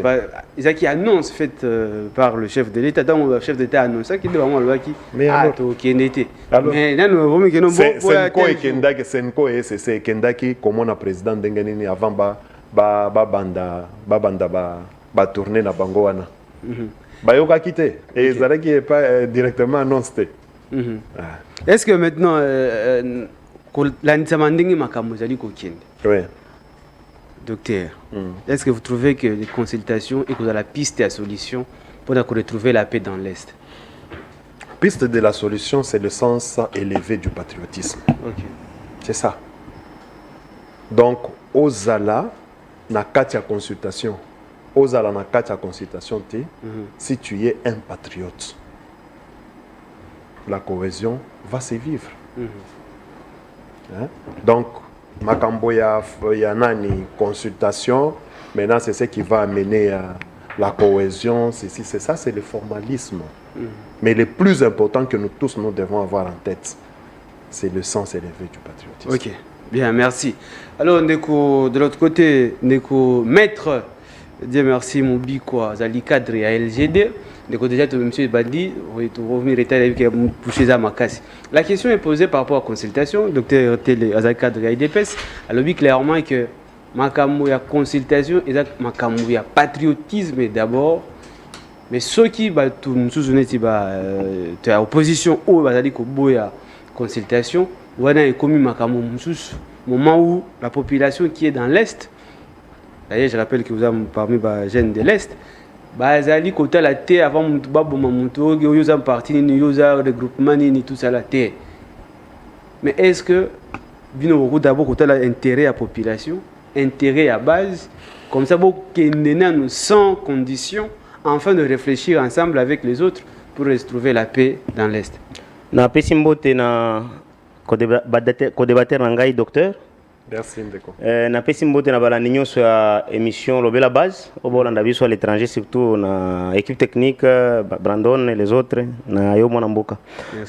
ils qui annonce faite par le chef de l'État donc le chef d'État annonce ça qui devant le qui to kenete mais là nous vraiment que non bon Senko et c'est Kendaki comme on a président ndenge nini avant ba tourner na bango wana ba yoka kité et zaraki est pas directement annoncé. Est-ce que maintenant l'antisamandingi makambo zali kokende? Oui. Docteur, est-ce que vous trouvez que les consultations et que vous avez la piste à solution pour retrouver la paix dans l'Est? Piste de la solution, c'est le sens élevé du patriotisme. Okay. C'est ça. Donc, ozala na katia consultation. Ozala na katia consultation te, si tu es un patriote, la cohésion va se vivre. Donc, makambo ya nani consultation, maintenant c'est ce qui va amener à la cohésion, c'est ça, c'est le formalisme. Mais le plus important que nous tous nous devons avoir en tête, c'est le sens élevé du patriotisme. Ok, bien, merci. Alors, Ndeko, de l'autre côté, Ndeko, maître, Dieu merci, mon bikwa, Zali cadre à LGD. Déjà, M. Badi, la question est posée par rapport à la consultation. Docteur Télé Azaka de l'IDPS a dit clairement que la consultation et le patriotisme d'abord. Mais ceux qui sont en opposition ou la consultation, on a commis au moment où la population qui est dans l'Est, d'ailleurs je rappelle que vous avez parmi les jeunes de l'Est, bazali kota la terre avant mutu baboma mutu oyo yoza parti ni yoza regroupement ni tout ça la terre. Mais est-ce que bino beaucoup d'abord kota la intérêt à population, intérêt à base comme ça beaucoup nous sans condition afin de réfléchir ensemble avec les autres pour retrouver la paix dans l'Est. Na pesimbote na ko débattre ngai docteur. Merci Ndeko. Na pesi mbote na balandi nyonso ya émission Lobela Base au Bolanda biso à l'étranger surtout na équipe technique Brandon et les autres na yo mona mboka.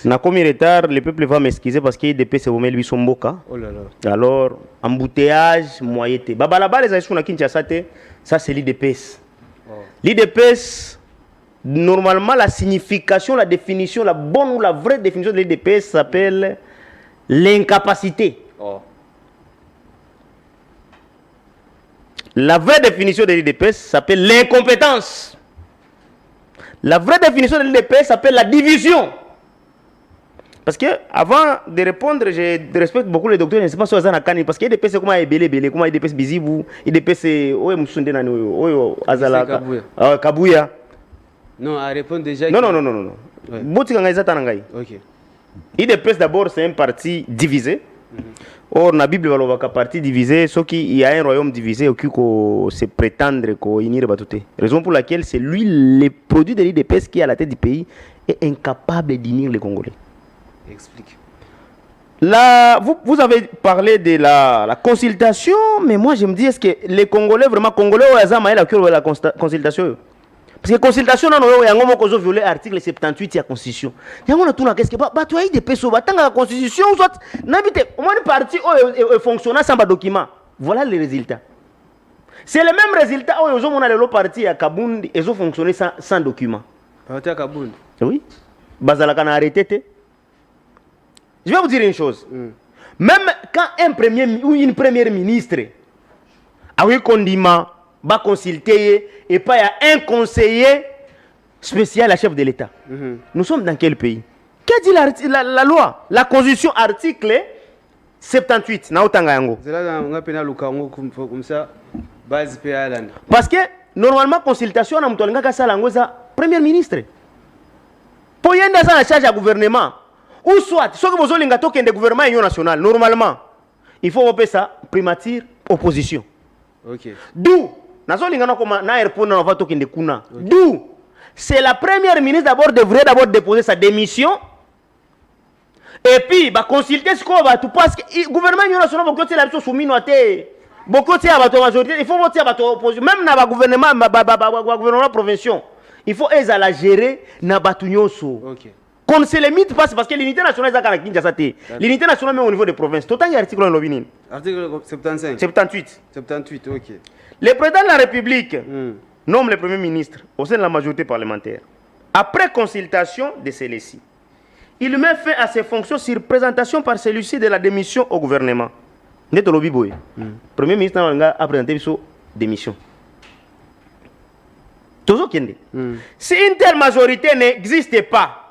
Na komi retard le peuple va m'excuser parce que DP c'est bomel biso mboka. Oh là là. Alors embouteillage moyete. Babalaba les aïsou na Kinshasa te ça c'est l'IDPS. L'IDPS normalement la signification la définition la bonne ou la vraie définition de l'IDPS s'appelle l'incapacité. La vraie définition de l'IDPS s'appelle l'incompétence. La vraie définition de l'IDPS s'appelle la division. Parce que avant de répondre, je respecte beaucoup les docteurs, je ne sais pas si vous avez un parce que l'IDPS c'est comment il comment l'IDPS bizibu, l'IDPS c'est Kabuya. Non, à répondre déjà. Non. Bouti kangai zata nangai. OK. l'IDPS d'abord c'est un parti divisé Or, la Bible va la partie divisée, ce qui y a un royaume divisé, qui se prétendre qu'unir batouté. Raison pour laquelle c'est lui, le produit de l'IDPS qui est à la tête du pays, est incapable d'unir les Congolais. Explique. Là, vous avez parlé de la consultation, mais moi je me dis, est-ce que les Congolais, vraiment Congolais, ou la consultation? Parce que consultation, non, il y a un moment qu'on a violé l'article 78 de la Constitution. Il y a un moment où qu'est-ce que tu as des personnes, tu as la Constitution, soit, n'habite, au moins une partie où fonctionne sans document. Voilà les résultats. C'est le même résultat où ils ont le parti à Kabound, ils ont fonctionné sans document. Parti à Kabound? Oui. Bazalaka n'a arrêté. Je vais vous dire une chose. Même quand un premier ou une première ministre a eu condiment, va consulter et pas il y a un conseiller spécial à chef de l'État. Nous sommes dans quel pays? Qu'a dit la loi? La Constitution, article 78. C'est là on a pénal comme ça, base PALAN. Parce que normalement, consultation, on a un premier ministre. Pour y aller dans la charge du gouvernement, ou soit, ce que vous avez dit le gouvernement union nationale, normalement, il faut faire ça, primature, opposition. Ok. D'où, d'où, c'est la première ministre d'abord devrait d'abord déposer sa démission. Et puis, bah, consulter ce qu'on va tout parce que le gouvernement union nationale va continuer la soumise beaucoup de majorité, il faut voter à l'opposition. Même dans le gouvernement provincial, il faut les la gérer dans le Ok. Qu'on ne se limite pas parce que l'unité nationale est à Kinshasa. L'unité nationale même au niveau des provinces. Total, il y a article en l'obinin. Article 75. 78. 78, ok. Le président de la République nomme le premier ministre au sein de la majorité parlementaire. Après consultation de celui-ci, il met fin à ses fonctions sur présentation par celui-ci de la démission au gouvernement. Le premier ministre a présenté sa démission. Si une telle majorité n'existe pas,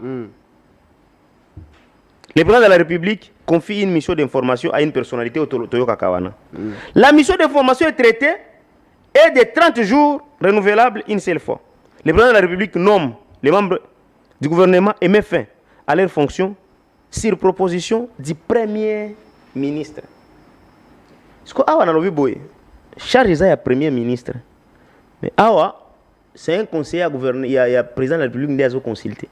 le président de la République confie une mission d'information à une personnalité au Toyoka Kawana. La mission d'information est traitée et de 30 jours renouvelable une seule fois. Le président de la République nomme les membres du gouvernement et met fin à leurs fonctions sur proposition du premier ministre. Ce que Awa Nalobi Boye, charge ça premier ministre. Mais Awa, c'est un conseiller à gouverner, il y a président de la République qui a consulté.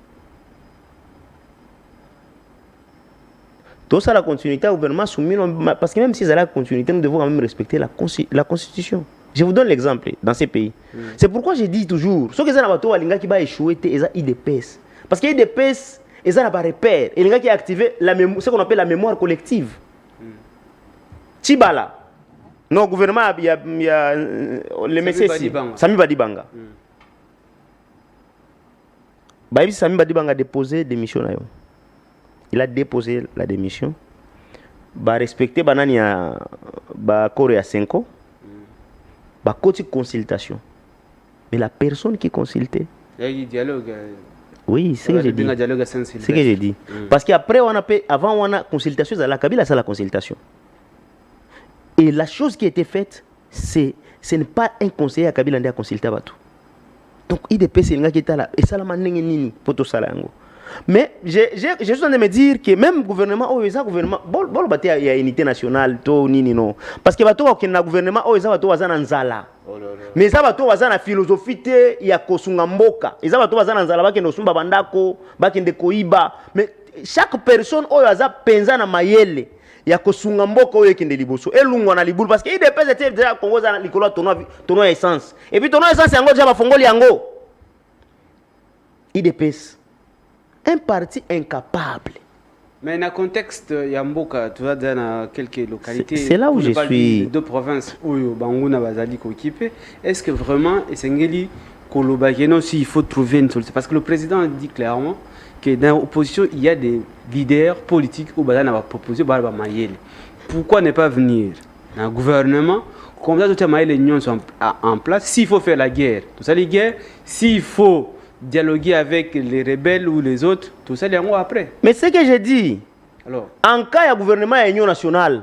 Tout ça, la continuité au gouvernement soumis, parce que même si c'est la continuité, nous devons quand même respecter la Constitution. Je vous donne l'exemple dans ces pays. C'est pourquoi je dis toujours, ceux qui ont qui va échouer, c'est IDPS. Parce que IDPS, ils ont un repère. Et les gens qui ont activé ce qu'on appelle la mémoire collective. Tibala. Non, le gouvernement, il y a le messieurs Sami Badibanga. Sami Badibanga a déposé démission. Il a déposé la démission. Il a respecté le Corée à 5 ans. Il a continué la consultation. Mais la personne qui consultait. Il y a eu dialogue. Oui, c'est ce que j'ai dit. C'est ce que j'ai dit. Parce qu'après, avant, on a consultation, la Kabila, c'est la consultation. Et la chose qui a été faite, ce n'est pas un conseiller à Kabila qui a consulté. Donc, IDP, c'est un gars qui est là. Et ça, c'est pour tout ça. Mais j'ai juste envie de me dire que même le gouvernement, il y a une unité nationale, non. Parce que le gouvernement, il y a une nzala. Mais il y a une philosophie, il y a Kosungamboka. Il y a une nzala, il y a une bandako, il y a koiba. Mais chaque personne, il y a une penza na mayele. Il y a Kosungamboka, il y a une liboso. Et l'ungo na liboso. Parce que IDP, c'est déjà Congo, il y a ton essence. Et puis ton essence, c'est un gars qui a IDPS. Un parti incapable. Mais dans le contexte, Yamboka, tu vas dans quelques localités. C'est là où je suis. Deux provinces où Bangouna Bazali occupé. Est-ce que vraiment, s'il faut trouver une solution? Parce que le président a dit clairement que dans l'opposition, il y a des leaders politiques où Bazali va proposer Mayele. Pourquoi ne pas venir dans le gouvernement? Comme ça, toutes les unions sont en place. S'il faut faire la guerre, tout ça, les guerres, s'il faut dialoguer avec les rebelles ou les autres, tout ça, les mois après. Mais ce que j'ai dit, alors, en cas de gouvernement et union nationale,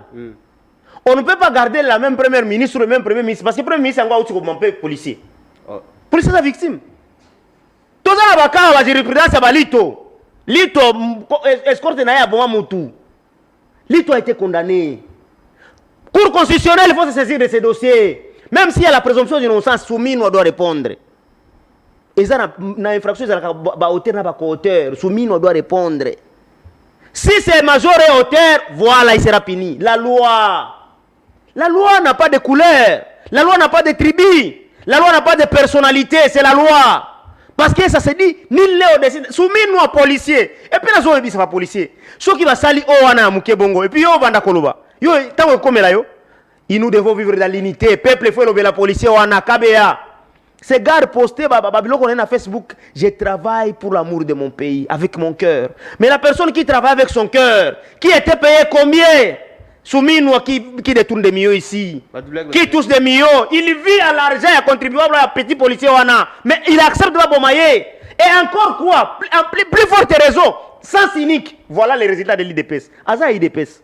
on ne peut pas garder la même première ministre ou le même premier ministre, parce que le premier ministre est encore comme un peu policier. Policier est la victime. Tout ça, la jurisprudence, c'est Lito. Lito, escorte na ya bon mutu. Lito a été condamné. Cour constitutionnelle, il faut se saisir de ces dossiers. Même s'il y a la présomption d'innocence, Soumine doit répondre. Et ça, dans l'infraction, Soumine doit répondre. Si c'est major et auteur, voilà, il sera puni. La loi n'a pas de couleur. La loi n'a pas de tribu. La loi n'a pas de personnalité. C'est la loi. Parce que ça se dit, nul n'est au-dessus. Soumis-nous à policier. Et puis, là, ça va policier. Ce qui va salir, oh, on a mouké bongo. Et puis, yo, banda koloba. Yo, tant que comme là, yo. Et nous devons vivre dans l'unité. Peuple, il faut lever la policier, on a KBA. Ces gars postés, Babylone, on est sur Facebook. Je travaille pour l'amour de mon pays, avec mon cœur. Mais la personne qui travaille avec son cœur, qui était payé combien? Soumis-nous qui détourne des millions ici, qui touche des millions, il vit à l'argent, à contribuable à petit policier, mais il accepte de la bombayer. Et encore quoi? Plus forte raison, sans cynique. Voilà les résultats de l'IDPS. Aza IDPS.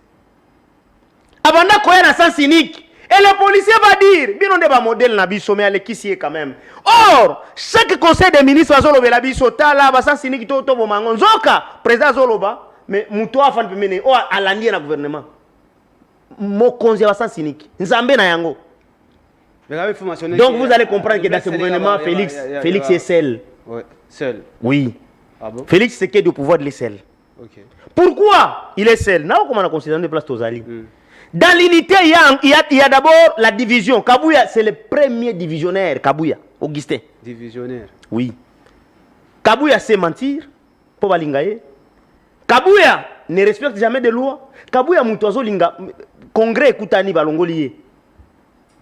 Abanda Koyana sans cynique. Et le policier va dire, bien on débat modèle nabiso, mais allez qui s'y est quand même. Or, chaque conseil des ministres va zolobe la biso, tala, sans cynique, toto, bomangon, zoka, président zoloba, mais mouto afan pemene, oh, à l'année na gouvernement. Mon conseil va sans cynique. Nzambe na yango. Donc vous allez comprendre que dans ce gouvernement, Félix est seul. Ouais, seul. Oui. Ah bon? Félix c'est que du pouvoir de seul. Okay. Pourquoi il est seul? N'a comment on a considéré de place Tozali. Dans l'unité, il y a d'abord la division. Kabouya, c'est le premier divisionnaire. Kabouya, Augustin. Divisionnaire. Oui. Kabouya sait mentir. Pour Balingaye. Kabouya ne respecte jamais de loi. Kabouya Moutoazo Linga. Congrès Koutani Balongolier.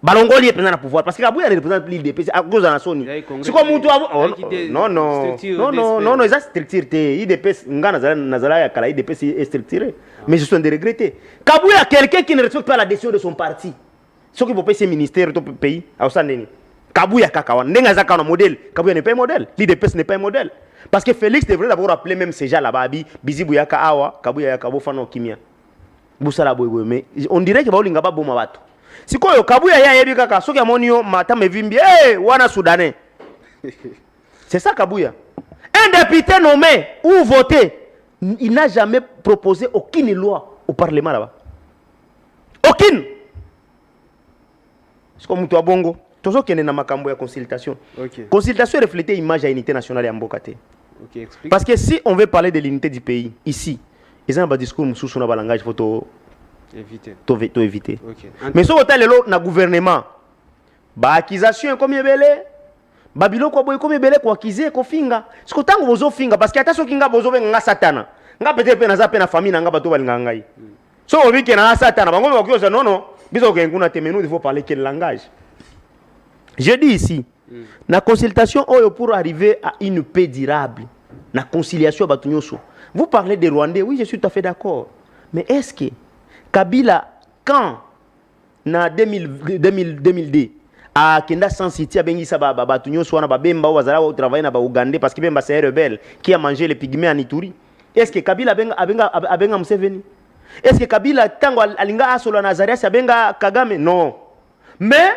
Balongolier pendant le pouvoir. Parce que Kabouya représente l'IDP à cause de la Sony. C'est comme Moutoazo. Non, non. Non, ils ont structuré. IDP, Nazala Yakala, IDP est structuré. Mais je suis de regretter. Kabouya, quelqu'un qui ne respecte pas la décision de son parti. Ce qui peut payer ses ministères dans le pays. Kabouya Kakawan. Nengazaka un modèle. Kabouya n'est pas un modèle. L'IDP n'est pas un modèle. Parce que Félix devrait d'abord appeler même ces gens là-bas. Bizi Bouyaka Awa, Kabouya Yakabo Fano Kimia. Boussala Bouyboy. Mais on dirait que Baolinga ba Bomabato. Si quoi, Kabouya ya yebi kaka. Ce qui a monio, Matame Vimbi. Eh, Wana Soudanais. C'est ça Kabouya. Un député nommé ou voté. Il n'a jamais proposé aucune loi au Parlement là-bas. Aucune. C'est comme toi Bongo. Toujours qu'il y a une consultation. Okay. Consultation reflète l'image de l'unité nationale et Mbokate. Okay, parce que si on veut parler de l'unité du pays, ici, ils ont un discours sous un langage, il faut éviter. Okay. Mais si on a le gouvernement, accusation comme il belé, Babylone comme il belé, quoi accuser, quoi finga. Ce que tant que vous finga, parce que attention kinga bozo nga satana. Nga peut-être penaza pena famille nga bato balingangai. So on dit que na satana, bango bakioza non, biso ke nguna temenu, il faut parler quel langage. Je dis ici, la consultation pour arriver à une paix durable, la conciliation, vous parlez des Rwandais, oui, je suis tout à fait d'accord. Mais est-ce que Kabila, quand, en 2002, à Kenda San City, à Bengisa, au travail na Ougandais, parce que c'est un rebelle qui a mangé les pygmées en Ituri, est-ce que Kabila a Museveni? Est-ce que Kabila, tango alinga asola Nazaria, a Kagame? Non. Mais,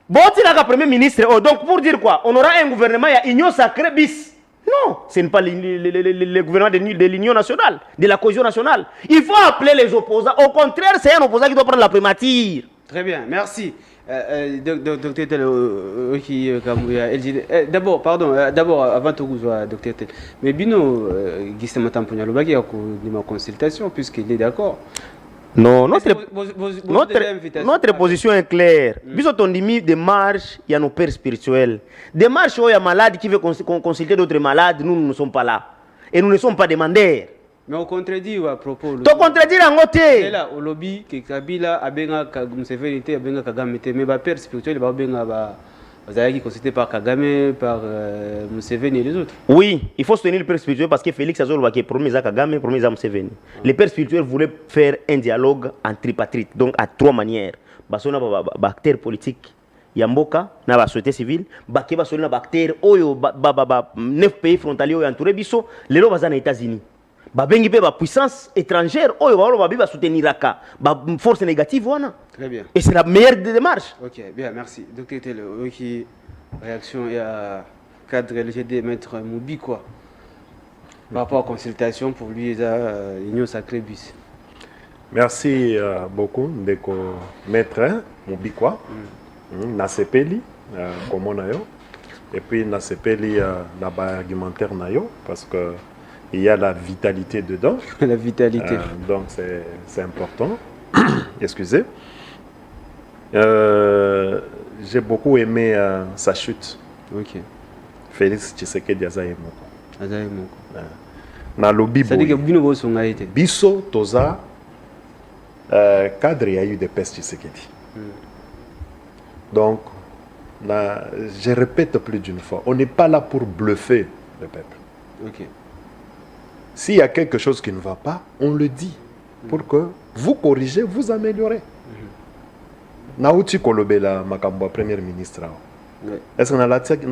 bon, il a premier ministre. Oh, donc, pour dire quoi? On aura un gouvernement, il y a union sacrée bis. Non, ce n'est pas le gouvernement de l'Union nationale, de la cohésion nationale. Il faut appeler les opposants. Au contraire, c'est un opposant qui doit prendre la primature. Très bien, merci. Docteur Tel, d'abord, pardon, d'abord, avant tout, Docteur Tel. Mais Bino, Guy Matamponia Lobaki a une consultation, puisqu'il est d'accord. Non, notre position est claire. Bisous on dit des marches, il y a nos pères spirituels. Des marches où il y a malades qui veulent consulter d'autres malades, nous ne sommes pas là. Et nous ne sommes pas demandeurs. Mais on contredit à propos. Tu contredis en côté. C'est là, au lobby, que Kabila a bien Museveni, a bien Kagame, mais les pères spirituels, il va bien qui consulté par Kagame, par Museveni et les autres. Oui, il faut soutenir le père spirituel parce que Félix Azolwa qui est promis à Kagame, promis à Museveni. Les pères spirituels voulaient faire un dialogue en tripartite, donc à trois manières. Basona acteurs politiques, Yamboka, na la société civile, Baké basona acteurs, Oyo, 9 pays frontaliers entourés biso, les lois aux États-Unis. Babengi pe ba puissance étrangère, Oyo ba soutenir Raka, ba force négative wana. Très bien. Et c'est la meilleure des démarches. Ok, bien, merci. Docteur Tele, qui réaction et à cadre LGD Maître Moubi quoi. Par rapport à consultation pour lui, l'Union sacrée bis. Merci beaucoup, Ndeko Maître Mubikwa, Nasepeli, comment nayo, et puis Nasepeli, là-bas argumentaire nayo, parce que il y a la vitalité dedans. La vitalité. Donc c'est important. Excusez. J'ai beaucoup aimé sa chute. Ok. Félix Tshisekedi Azaye Moko. Azaye Moko. Na lobby ça dit que bino bo songa été. Biso toza cadre, il y a eu des pestes Tshisekedi. Donc je répète plus d'une fois, on n'est pas là pour bluffer le peuple. Ok. S'il y a quelque chose qui ne va pas, on le dit pour que vous corrigez, vous améliorez. Nauti Kolobela Makambo, premier ministre. Est-ce qu'on a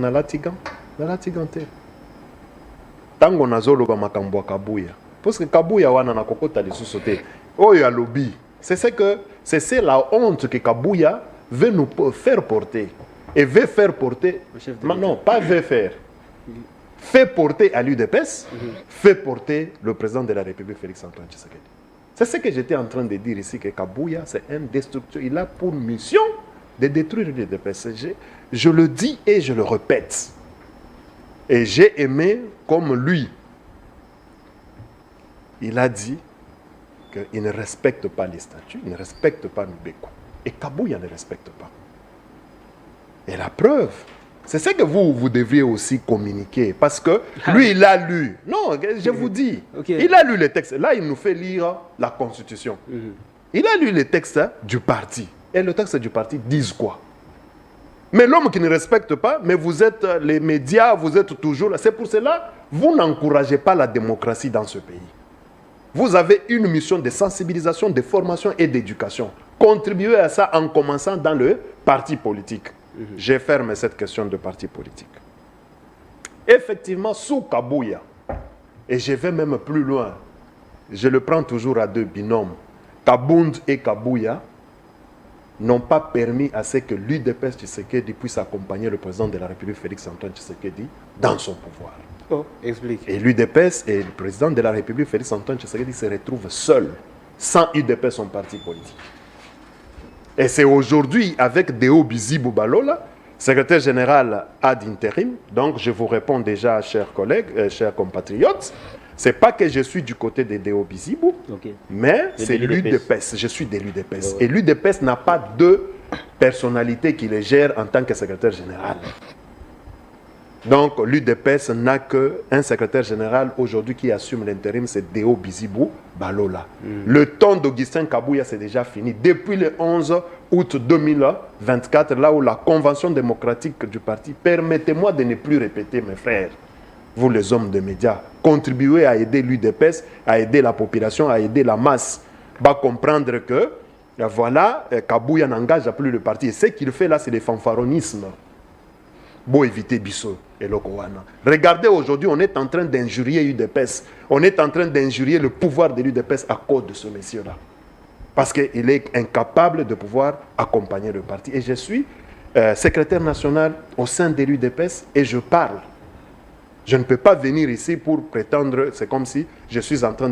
latiganté? Tango nazolo ba Makambo Kabuya. Parce que Kabuya wana na kokota les sous-sautés. Oh ya lobby. C'est la honte que Kabuya veut nous faire porter. Et veut faire porter. Non, pas veut faire. Fait porter à l'UDPS, fait porter le président de la République, Félix Antoine Tshisekedi. C'est ce que j'étais en train de dire ici, que Kabuya, c'est un destructeur. Il a pour mission de détruire l'UDPS. Je le dis et je le répète. Et j'ai aimé, comme lui, il a dit qu'il ne respecte pas les statuts, il ne respecte pas Mbeko. Et Kabuya ne respecte pas. Et la preuve, c'est ce que vous devriez aussi communiquer. Parce que lui, il a lu. Non, je vous dis. Okay. Il a lu les textes. Là, il nous fait lire la Constitution. Il a lu les textes du parti. Et le texte du parti disent quoi? Mais l'homme qui ne respecte pas, mais vous êtes les médias, vous êtes toujours là. C'est pour cela que vous n'encouragez pas la démocratie dans ce pays. Vous avez une mission de sensibilisation, de formation et d'éducation. Contribuez à ça en commençant dans le parti politique. Je ferme cette question de parti politique. Effectivement, sous Kabuya, et je vais même plus loin, je le prends toujours à deux binômes, Kabound et Kabuya n'ont pas permis à ce que l'UDPS Tshisekedi puisse accompagner le président de la République, Félix Antoine Tshisekedi, dans son pouvoir. Oh, explique. Et l'UDPS et le président de la République, Félix Antoine Tshisekedi, se retrouvent seuls, sans UDPS, son parti politique. Et c'est aujourd'hui, avec Deo Bizibou Balola, secrétaire général ad interim, donc je vous réponds déjà, chers collègues, chers compatriotes, c'est pas que je suis du côté de Deo Bizibou, mais c'est l'UDPS, je suis de l'UDPS. Et l'UDPS n'a pas deux personnalités qui les gèrent en tant que secrétaire général. Donc l'UDPS n'a qu'un secrétaire général aujourd'hui qui assume l'intérim, c'est Deo Bizibou Balola. Le temps d'Augustin Kabuya, c'est déjà fini. Depuis le 11 août 2024, là où la convention démocratique du parti, permettez-moi de ne plus répéter, mes frères, vous les hommes de médias, contribuez à aider l'UDPS, à aider la population, à aider la masse, va comprendre que, voilà, Kabuya n'engage plus le parti. Et ce qu'il fait là, c'est le fanfaronisme. Bon, éviter Bissot et Lokowana. Regardez, aujourd'hui, on est en train d'injurier l'UDPS. On est en train d'injurier le pouvoir de l'UDPS à cause de ce monsieur-là. Parce qu'il est incapable de pouvoir accompagner le parti. Et je suis secrétaire national au sein de l'UDPS et je parle. Je ne peux pas venir ici pour prétendre, c'est comme si je suis en train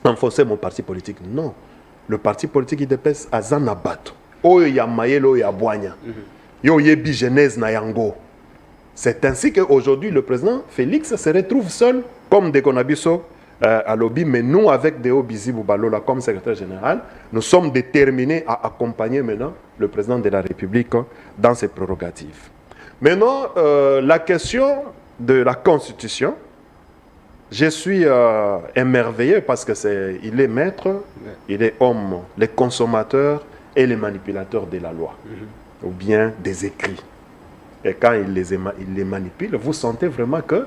d'enfoncer mon parti politique. Non. Le parti politique UDPS a Zanabato. Oyo ya Mayelo ya Boigna. Yo yebi Genèse na yango. C'est ainsi qu'aujourd'hui, le président Félix se retrouve seul, comme Dekonabiso à lobby, mais nous, avec Deo Bizibou Balola comme secrétaire général, nous sommes déterminés à accompagner maintenant le président de la République dans ses prérogatives. Maintenant, la question de la Constitution, je suis émerveillé parce que il est maître, il est homme, les consommateurs et les manipulateurs de la loi. Ou bien des écrits. Et quand il les manipule, vous sentez vraiment que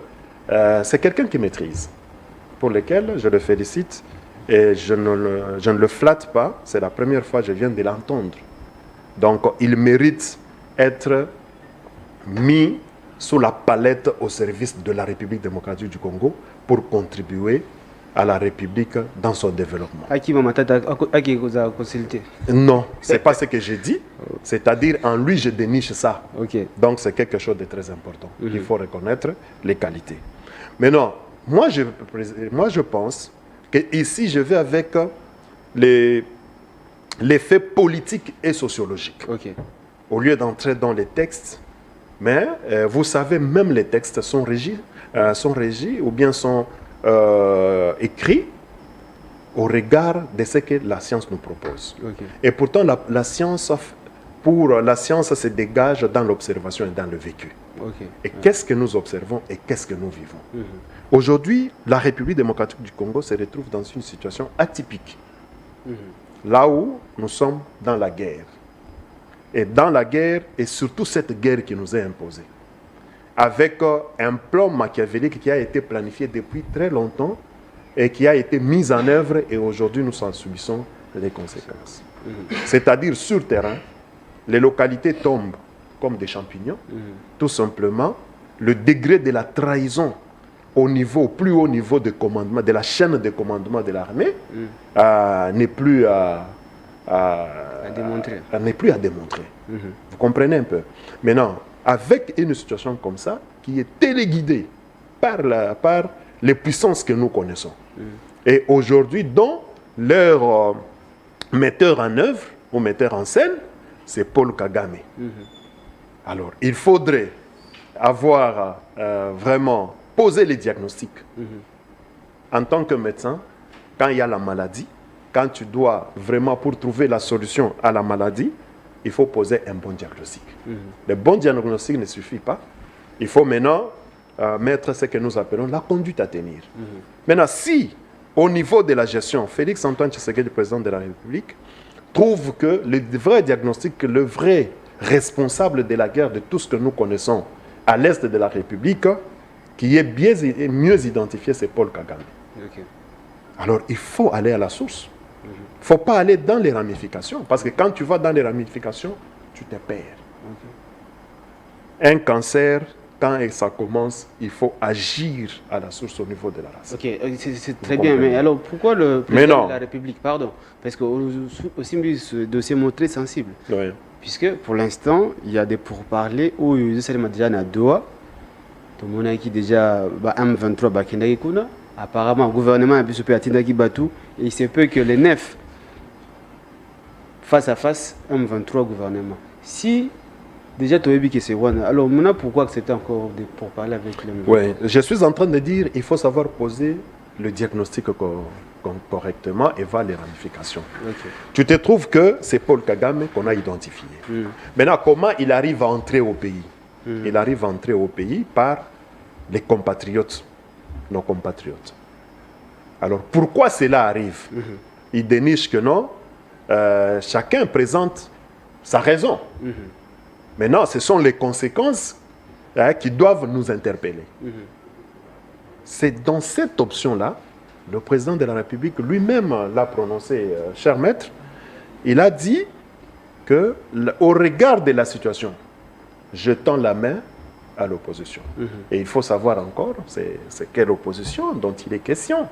c'est quelqu'un qui maîtrise, pour lequel je le félicite et je ne le flatte pas. C'est la première fois que je viens de l'entendre. Donc, il mérite être mis sous la palette au service de la République démocratique du Congo pour contribuer à la République dans son développement. Non, ce n'est pas ce que j'ai dit. C'est-à-dire, en lui, je déniche ça. Donc, c'est quelque chose de très important. Il faut reconnaître les qualités. Maintenant, moi, je pense qu'ici, je vais avec les faits politiques et sociologiques. Ok. Au lieu d'entrer dans les textes, mais vous savez, même les textes sont régis ou bien sont écrits au regard de ce que la science nous propose. Ok. Et pourtant, la science se dégage dans l'observation et dans le vécu. Ok. Et qu'est-ce que nous observons et qu'est-ce que nous vivons? Aujourd'hui, la République démocratique du Congo se retrouve dans une situation atypique. Là où nous sommes dans la guerre. Et dans la guerre, et surtout cette guerre qui nous est imposée, avec un plan machiavélique qui a été planifié depuis très longtemps et qui a été mis en œuvre, et aujourd'hui nous en subissons les conséquences. C'est-à-dire sur terrain, les localités tombent comme des champignons. Tout simplement, le degré de la trahison au plus haut niveau de commandement, de la chaîne de commandement de l'armée, n'est plus à démontrer. Vous comprenez un peu? Maintenant, avec une situation comme ça, qui est téléguidée par les puissances que nous connaissons, et aujourd'hui, dont leur metteur en œuvre ou metteur en scène, c'est Paul Kagame. Alors, il faudrait avoir vraiment posé les diagnostics. En tant que médecin, quand il y a la maladie, quand tu dois vraiment, pour trouver la solution à la maladie, il faut poser un bon diagnostic. Le bon diagnostic ne suffit pas. Il faut maintenant mettre ce que nous appelons la conduite à tenir. Maintenant, si, au niveau de la gestion, Félix-Antoine Tshisekedi, le président de la République, trouve que le vrai diagnostic, le vrai responsable de la guerre, de tout ce que nous connaissons à l'est de la République, qui est mieux identifié, c'est Paul Kagame. Ok. Alors, il faut aller à la source. Il ne faut pas aller dans les ramifications, parce que quand tu vas dans les ramifications, tu te perds. Un cancer, quand ça commence, il faut agir à la source au niveau de la race. Ok, c'est très bien, mais alors pourquoi le président de la République, pardon, parce que aussi ce dossier est très sensible, Oui. puisque pour l'instant, il y a des pourparlers où il y a déjà Doha, tout le monde a déjà M23 Bakendaki Kuna, apparemment le gouvernement a pu se faire Tindaki Batou, et il se peut que les 9 face à face M23 gouvernement. Si déjà tu as vu que c'est one, alors maintenant pourquoi accepter encore pour parler avec les Oui, je suis en train de dire il faut savoir poser le diagnostic correctement et voir les ramifications. Okay. Tu te trouves que c'est Paul Kagame qu'on a identifié. Maintenant, comment il arrive à entrer au pays? Il arrive à entrer au pays par les compatriotes, nos compatriotes. Alors pourquoi cela arrive? Il déniche que non, chacun présente sa raison. Maintenant, ce sont les conséquences qui doivent nous interpeller. C'est dans cette option-là, le président de la République lui-même l'a prononcé, cher maître, il a dit qu'au regard de la situation, je tends la main à l'opposition. Et il faut savoir encore, c'est quelle opposition dont il est question.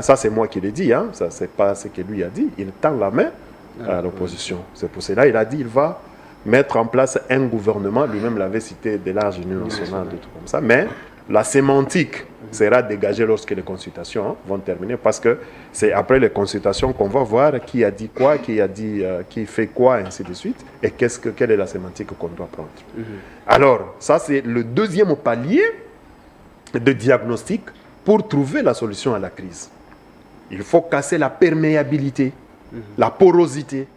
Ça, c'est moi qui l'ai dit, ça, c'est pas ce que lui a dit. Il tend la main à l'opposition. C'est pour cela qu'il a dit qu'il va mettre en place un gouvernement, lui-même l'avait cité de large union nationale, des trucs comme ça, mais la sémantique sera dégagée lorsque les consultations vont terminer, parce que c'est après les consultations qu'on va voir qui a dit quoi, qui fait quoi, ainsi de suite, et quelle est la sémantique qu'on doit prendre. Alors, ça c'est le deuxième palier de diagnostic pour trouver la solution à la crise. Il faut casser la perméabilité, la porosité.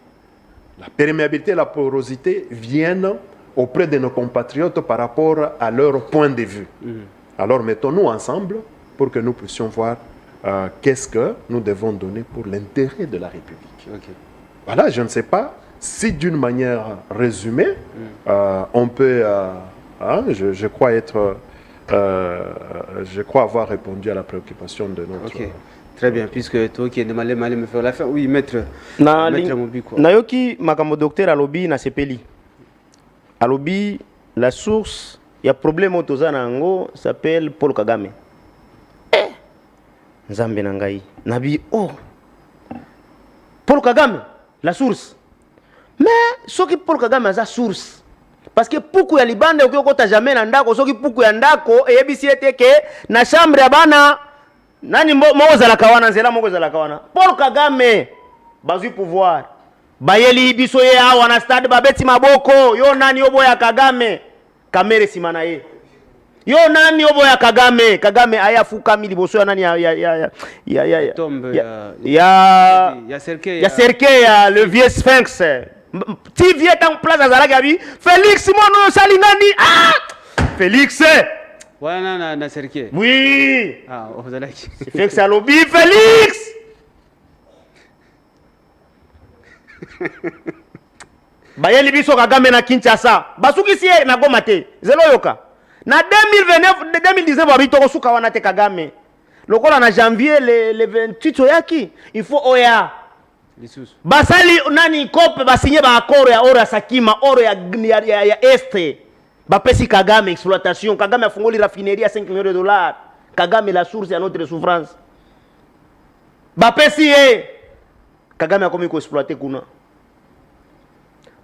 La perméabilité et la porosité viennent auprès de nos compatriotes par rapport à leur point de vue. Alors mettons-nous ensemble pour que nous puissions voir qu'est-ce que nous devons donner pour l'intérêt de la République. Voilà, je ne sais pas si d'une manière résumée, on peut, je crois avoir répondu à la préoccupation de notre... Très bien, puisque toi qui es demandé mal me faire la fin, oui, maître Mobiko. Nayoki makambo docteur alobi na sepeli. Alobi la source, il y a problème au Tozanango s'appelle Paul Kagame. Nzambe nangai. Nabi Paul Kagame, la source. Mais ce qui Paul Kagame a sa source. Parce que puku ya libanda ukiyokota jamais na ndako, soki puku ya ndako eyebisi ete ke na chambre ya bana nani moko zala kawana nzela moko zala kawana. Paul Kagame bazui pouvoir bayeli biso ye awa na stade babeti maboko yo nani yo boya Kagame kamere simana ye yo nani yo boya Kagame aya fukami liboso ya nani ya cercle ya le vieux sphinx ti vieux tant place azalaki abi Félix mono salingani Félix wana na cercle oui ozalaki Félix alobi Félix bayeli biso Kagame na Kinshasa basukisi ye na Goma te zelo yoka na 2029 2019 babito suka wana te Kagame lokola na janvier le 28 oyaki il faut oya basali nani kope basinye ba accord ya oro ya Sakima oro ya este bapesi Kagame exploitation Kagame afungoli raffinerie à 5 millions de dollars Kagame la source ya notre souffrance bapesi ye Kagame akomi ko exploiter kuna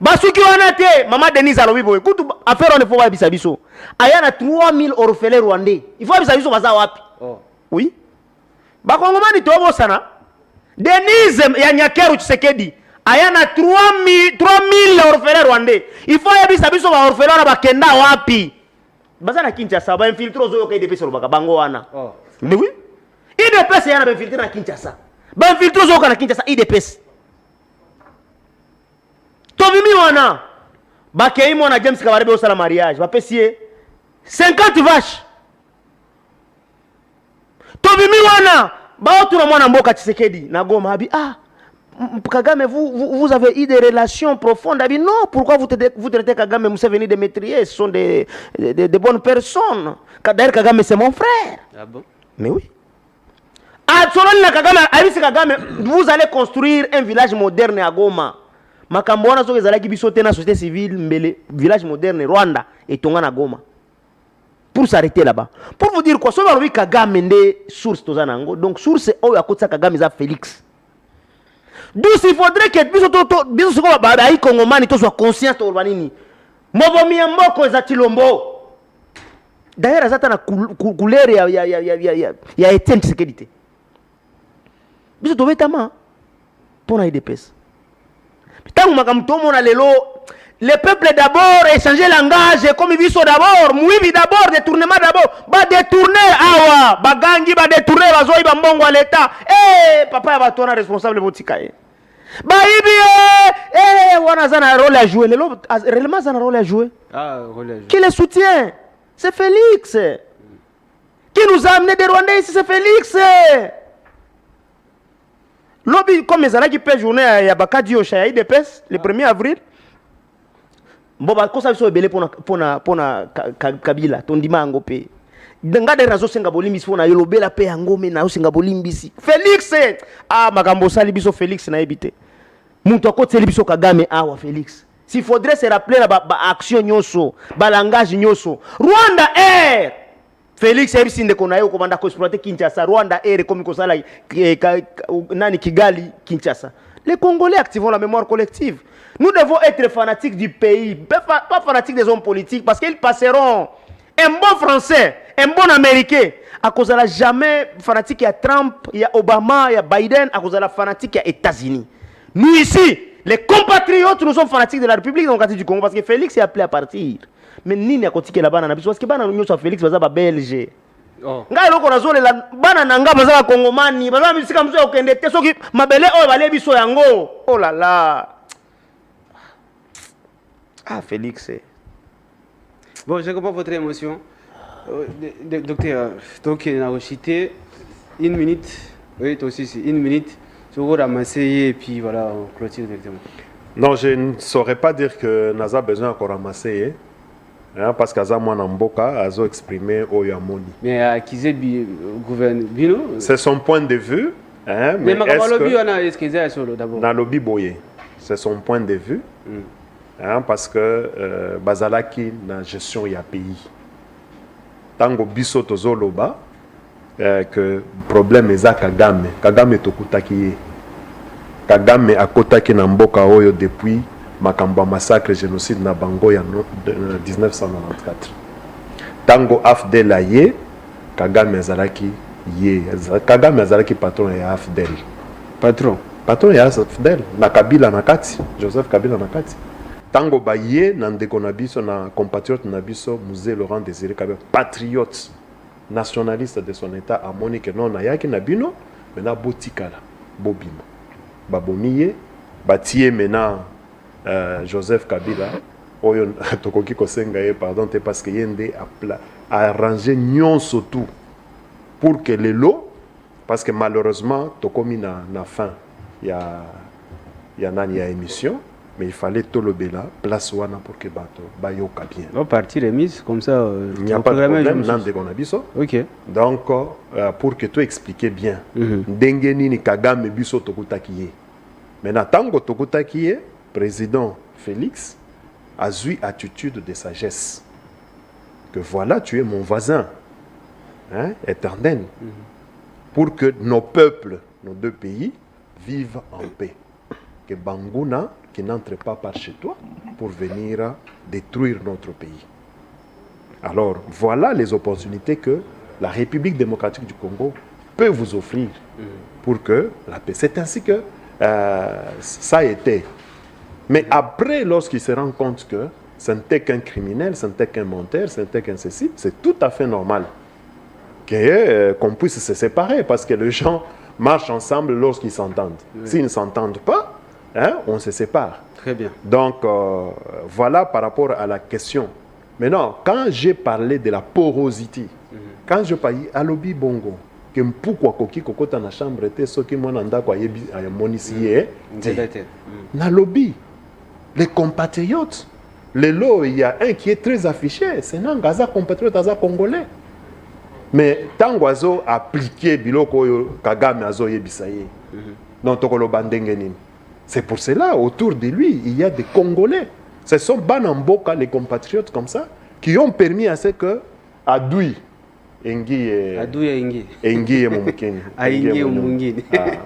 basuki wana te mama Denise alobi boy kutu affaire on ne faut pas bisa biso ayana 3000 orphelins rwandais il faut bisa biso baza wapi oui bakongomani tobo sana Denise ya Nyakeru Tshisekedi ayana 3000 orphelins rwandais il faut bisa biso ba orphelins na bakenda wapi baza na Kinshasa ba infiltrer ozo yoka IDPS lobaka bango wana mais oui IDPS yana ba infiltrer na Kinshasa ba infiltrer ozo yoka na Kinshasa IDPS Tobimi wana bakei mwana James Kabarebe osala mariage bapesie 50 vaches Tobimi wana baotu na mwana mboka Tshisekedi na Goma abi Kagame vous avez eu des relations profondes abi non pourquoi vous traitez Kagame Museveni de maîtrier ce sont des bonnes personnes d'ailleurs Kagame c'est mon frère bon mais oui Atsoloni na Kagame abisi Kagame vous allez construire un village moderne à Goma makambo wana soki ezalaki biso te na société civile mbele village moderne Rwanda etonga na Goma pour s'arrêter là-bas pour vous dire quoi so balobi Kagame nde source tozanango donc source oyo akotisa Kagame za Félix donc il faudrait que biso soko bayi kongomani to soit conscient to banini mobomi ya mboko eza tilombo d'ailleurs azata na couleur ya Etienne Tshisekedi te biso tobetama pona IDPS tant le peuple d'abord échanger langage comme biso d'abord muibi d'abord détournement d'abord ba détourner awa bagangi ba détourner bazoi ba mbongo à l'état papa ya batona responsable botika ba ibi wana zana rôle à jouer réellement zana rôle à jouer rôle à jouer qui le soutient c'est Félix qui nous a amené des Rwandais ici c'est Félix Lobby comme ezalaki pe journée ya bakadi yo cha IDPS le 1er avril mboba kosa biso ebele pona Kabila tondima yango pe ngade razo senga bolimbisi pona yolobela pe yango me na senga bolimbisi Félix makambo sali biso Félix na ebité muto akoteli biso Kagame awa Félix s'il faudrait se rappeler ba action nyoso ba langage nyoso Rwanda Air Félix ebisi ndeko na yo komanda ko exploiter Kinshasa Rwanda Air comme ko sala nani Kigali Kinshasa les Congolais activons la mémoire collective nous devons être fanatiques du pays pas fanatiques des hommes politiques parce qu'ils passeront un bon français un bon américain à cause de la jamais fanatique ya Trump ya Obama ya Biden à cause de la fanatique ya États-Unis nous ici les compatriotes nous sommes fanatiques de la République démocratique du Congo parce que Félix est appelé à partir mais nini akotike la bana na biso parce que bana nyonso Félix baza ba belge ngai loko razole la bana nanga baza ba kongomani baza misika mso okende te soki mabele oyo bale biso yango oh là là Félix bon je comprends votre émotion docteur donc il a cité 1 minute oui toi aussi c'est 1 minute sur vous ramasser et puis voilà on clôture directement non je ne saurais pas dire que Naza a besoin encore ramasser parce qu'Aza Mwana Mboka a exprimé Oyamoni. Mais à qui c'est gouverne Bino? C'est son point de vue. Mais est-ce que c'est solo d'abord? Dans le lobby boye. C'est son point de vue. Parce que Bazalaki na gestion ya pays. Tango biso tozoloba que problème eza Kagame. Kagame tokutaki. Kagame akotaki na mboka oyo depuis makambo massacre génocide na bango ya 1994 tango AFDEL aye Kagame azalaki patron ya AFDEL patron ya Fidel na Kabila na kati Joseph Kabila na kati tango baye na ndeko na biso na compatriote na biso Musée Laurent Désiré Kabila patriote nationaliste de son état amoni que non na yaki na bino mena botikala bobima babomiye batie mena Joseph Kabila oyo tokoki kosenga ye pardon te parce que yende a arrangé nyonso tout pour que les lots parce que malheureusement tokomi na fin ya nani ya émission mais il fallait tout le bela place wana pour que bato bayoka bien. On partir remise comme ça. Il n'y a pas de problème nan de konabiso. OK. Donc pour que tu expliques bien ndenge nini Kagame biso tokutaki ye. Maintenant tango tokutaki ye président Félix a eu attitude de sagesse que voilà tu es mon voisin hein, éternel pour que nos peuples nos deux pays vivent en paix que Banguna qui n'entre pas par chez toi pour venir détruire notre pays. Alors voilà les opportunités que la République démocratique du Congo peut vous offrir pour que la paix. C'est ainsi que ça a été. Mais après, lorsqu'il se rend compte que ce n'était qu'un criminel, ce n'était qu'un menteur, ce n'était qu'un ceci, c'est tout à fait normal qu'on puisse se séparer parce que les gens marchent ensemble lorsqu'ils s'entendent. Oui. S'ils ne s'entendent pas, hein, on se sépare. Très bien. Donc, voilà par rapport à la question. Maintenant, quand j'ai parlé de la porosité, quand je parlais à l'obi bongo, que pourquoi koki kokota na chambre était ce qui m'en anda quoi yebi monisier, na lobby, les compatriotes, les lots, il y a un qui est très affiché, c'est un gaza compatriote aza congolais. Mais tant qu'azo appliqué biloko Kagame azo yebisaye, non tokolo bandengenin. C'est pour cela, autour de lui, il y a des Congolais. Ce sont Banamboka, les compatriotes comme ça, qui ont permis à ce que Adoui, Engi et Mumukeni.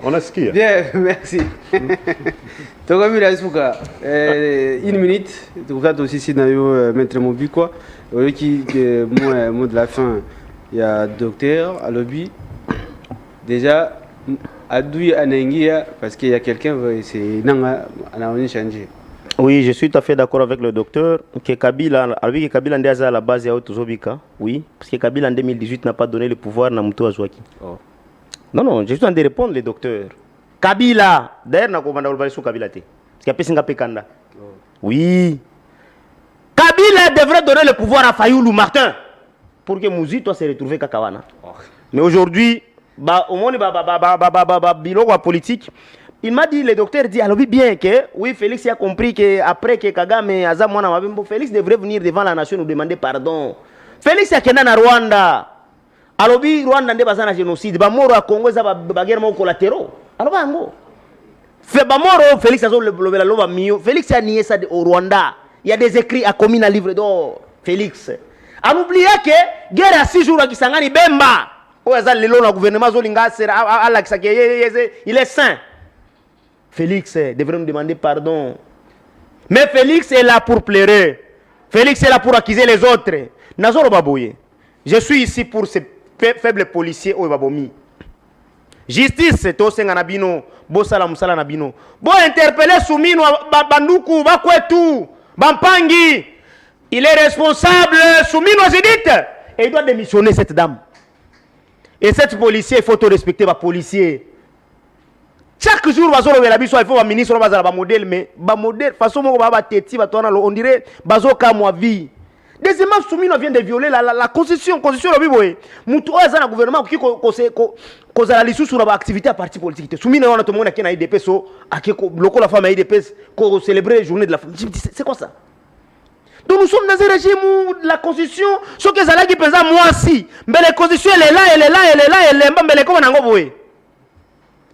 On a ce qu'il y a. Bien, merci. Tokomi Laisuka, une minute, tu vas aussi si nayo maître Mobi quoi. Qui mot de la fin, il y a docteur à lobby. Déjà Adoui Anengia parce qu'il y a quelqu'un c'est nanga anaoni changer. Oui, je suis tout à fait d'accord avec le docteur que Kabila avec Kabila ndiaza à la base ya Otozobika. Oui, parce que Kabila en 2018 n'a pas donné le pouvoir na Muto Azwaki. Oh. Non, je suis en train de répondre les docteurs. Kabila, d'ailleurs na ko banda olvali sur Kabila te. Parce que pesinga pekanda. Oui. Kabila devrait donner le pouvoir à Fayoulou Martin pour que Mouzito se retrouve Kakawana. Oh. Mais aujourd'hui au monde biloko politique, il m'a dit, le docteur dit, alors bien que, oui, Félix a compris qu'après que Kagame Aza Mwana Mabimbo, Félix devrait venir devant la nation nous demander pardon. Félix a kena na Rwanda. Alors Rwanda nde bazana génocide, ba moro a Congo za ba guerre mo collatéraux. Alors bango. Fait ba moro Félix azo le loba mio. Félix a nié ça au Rwanda. Il y a des écrits à commis dans le livre d'or. Félix. A oublié que guerre à 6 jours à Kisangani Bemba. Le gouvernement il est saint. Félix devrait nous demander pardon. Mais Félix est là pour pleurer. Félix est là pour accuser les autres. Nazoro Babouye. Je suis ici pour ces faibles policiers au Babomi. Justice, to senga nabino, bo sala musala nabino. Bo interpeller Soumino Banduku, Bakwetu, Bampangi. Il est responsable, Soumino Zedit. Et il doit démissionner cette dame. Et cette policier, il faut te respecter, ma policier. Chaque jour, il faut un ministre, un modèle, mais un modèle, façon on dirait, moi vie. Deuxièmement, Soumino vient de violer la constitution. Constitution, Moutou a un gouvernement qui cause la liste sur l'activité à parti politique. Soumino, on a tout le monde qui a IDP, la femme a IDP, pour célébrer la journée de la femme. C'est quoi ça? Donc nous sommes dans un régime où la constitution, ce que ça qui pèse moi aussi, mais la constitution elle est là, elle est là, elle est là, elle est là, mais elle est comme un envoyé.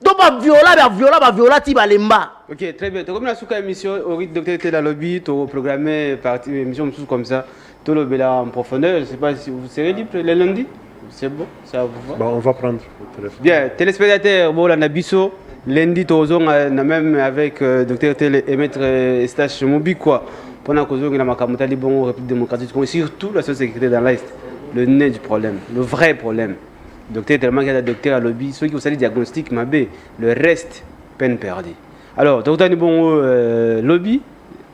Donc viola, tu vas l'emba. Ok, très bien. Tu comme la souka émission, au rythme docteur était dans le lobby, tu as programmé partie émission comme ça, tu le bel en profondeur. Je ne sais pas si vous serez libre le lundi. C'est bon, ça vous va? Bon, on va prendre le téléphone. Bien, téléspectateurs, bon, on a Bisso. Lundi, tu as même avec docteur Télé et maître Stache Mobi quoi. Pendant que nous avons la République démocratique, surtout la sécurité dans l'Est, le nez du problème, le vrai problème. Docteur, tellement qu'il y a des docteurs à lobby, ceux qui ont le diagnostic, le reste, peine perdue. Alors, Dr. Nibongo, lobby,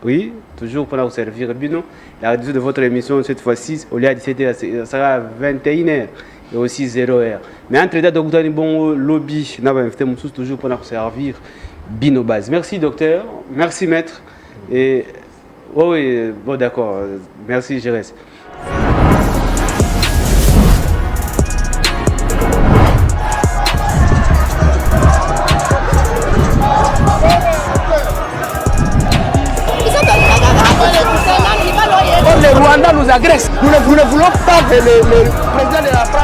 oui, toujours pour vous servir Bino. La réduction de votre émission, cette fois-ci, au lieu de 17h, ça sera 21h et aussi 0h. Mais entre les deux, Dr. Nibongo, lobby, nous avons invité Moussous toujours pour nous servir Bino Base. Merci, docteur. Merci, maître. Et, oh, oui, bon, d'accord. Merci, je reste. Le Rwanda nous agresse. Nous ne voulons pas que le président de la France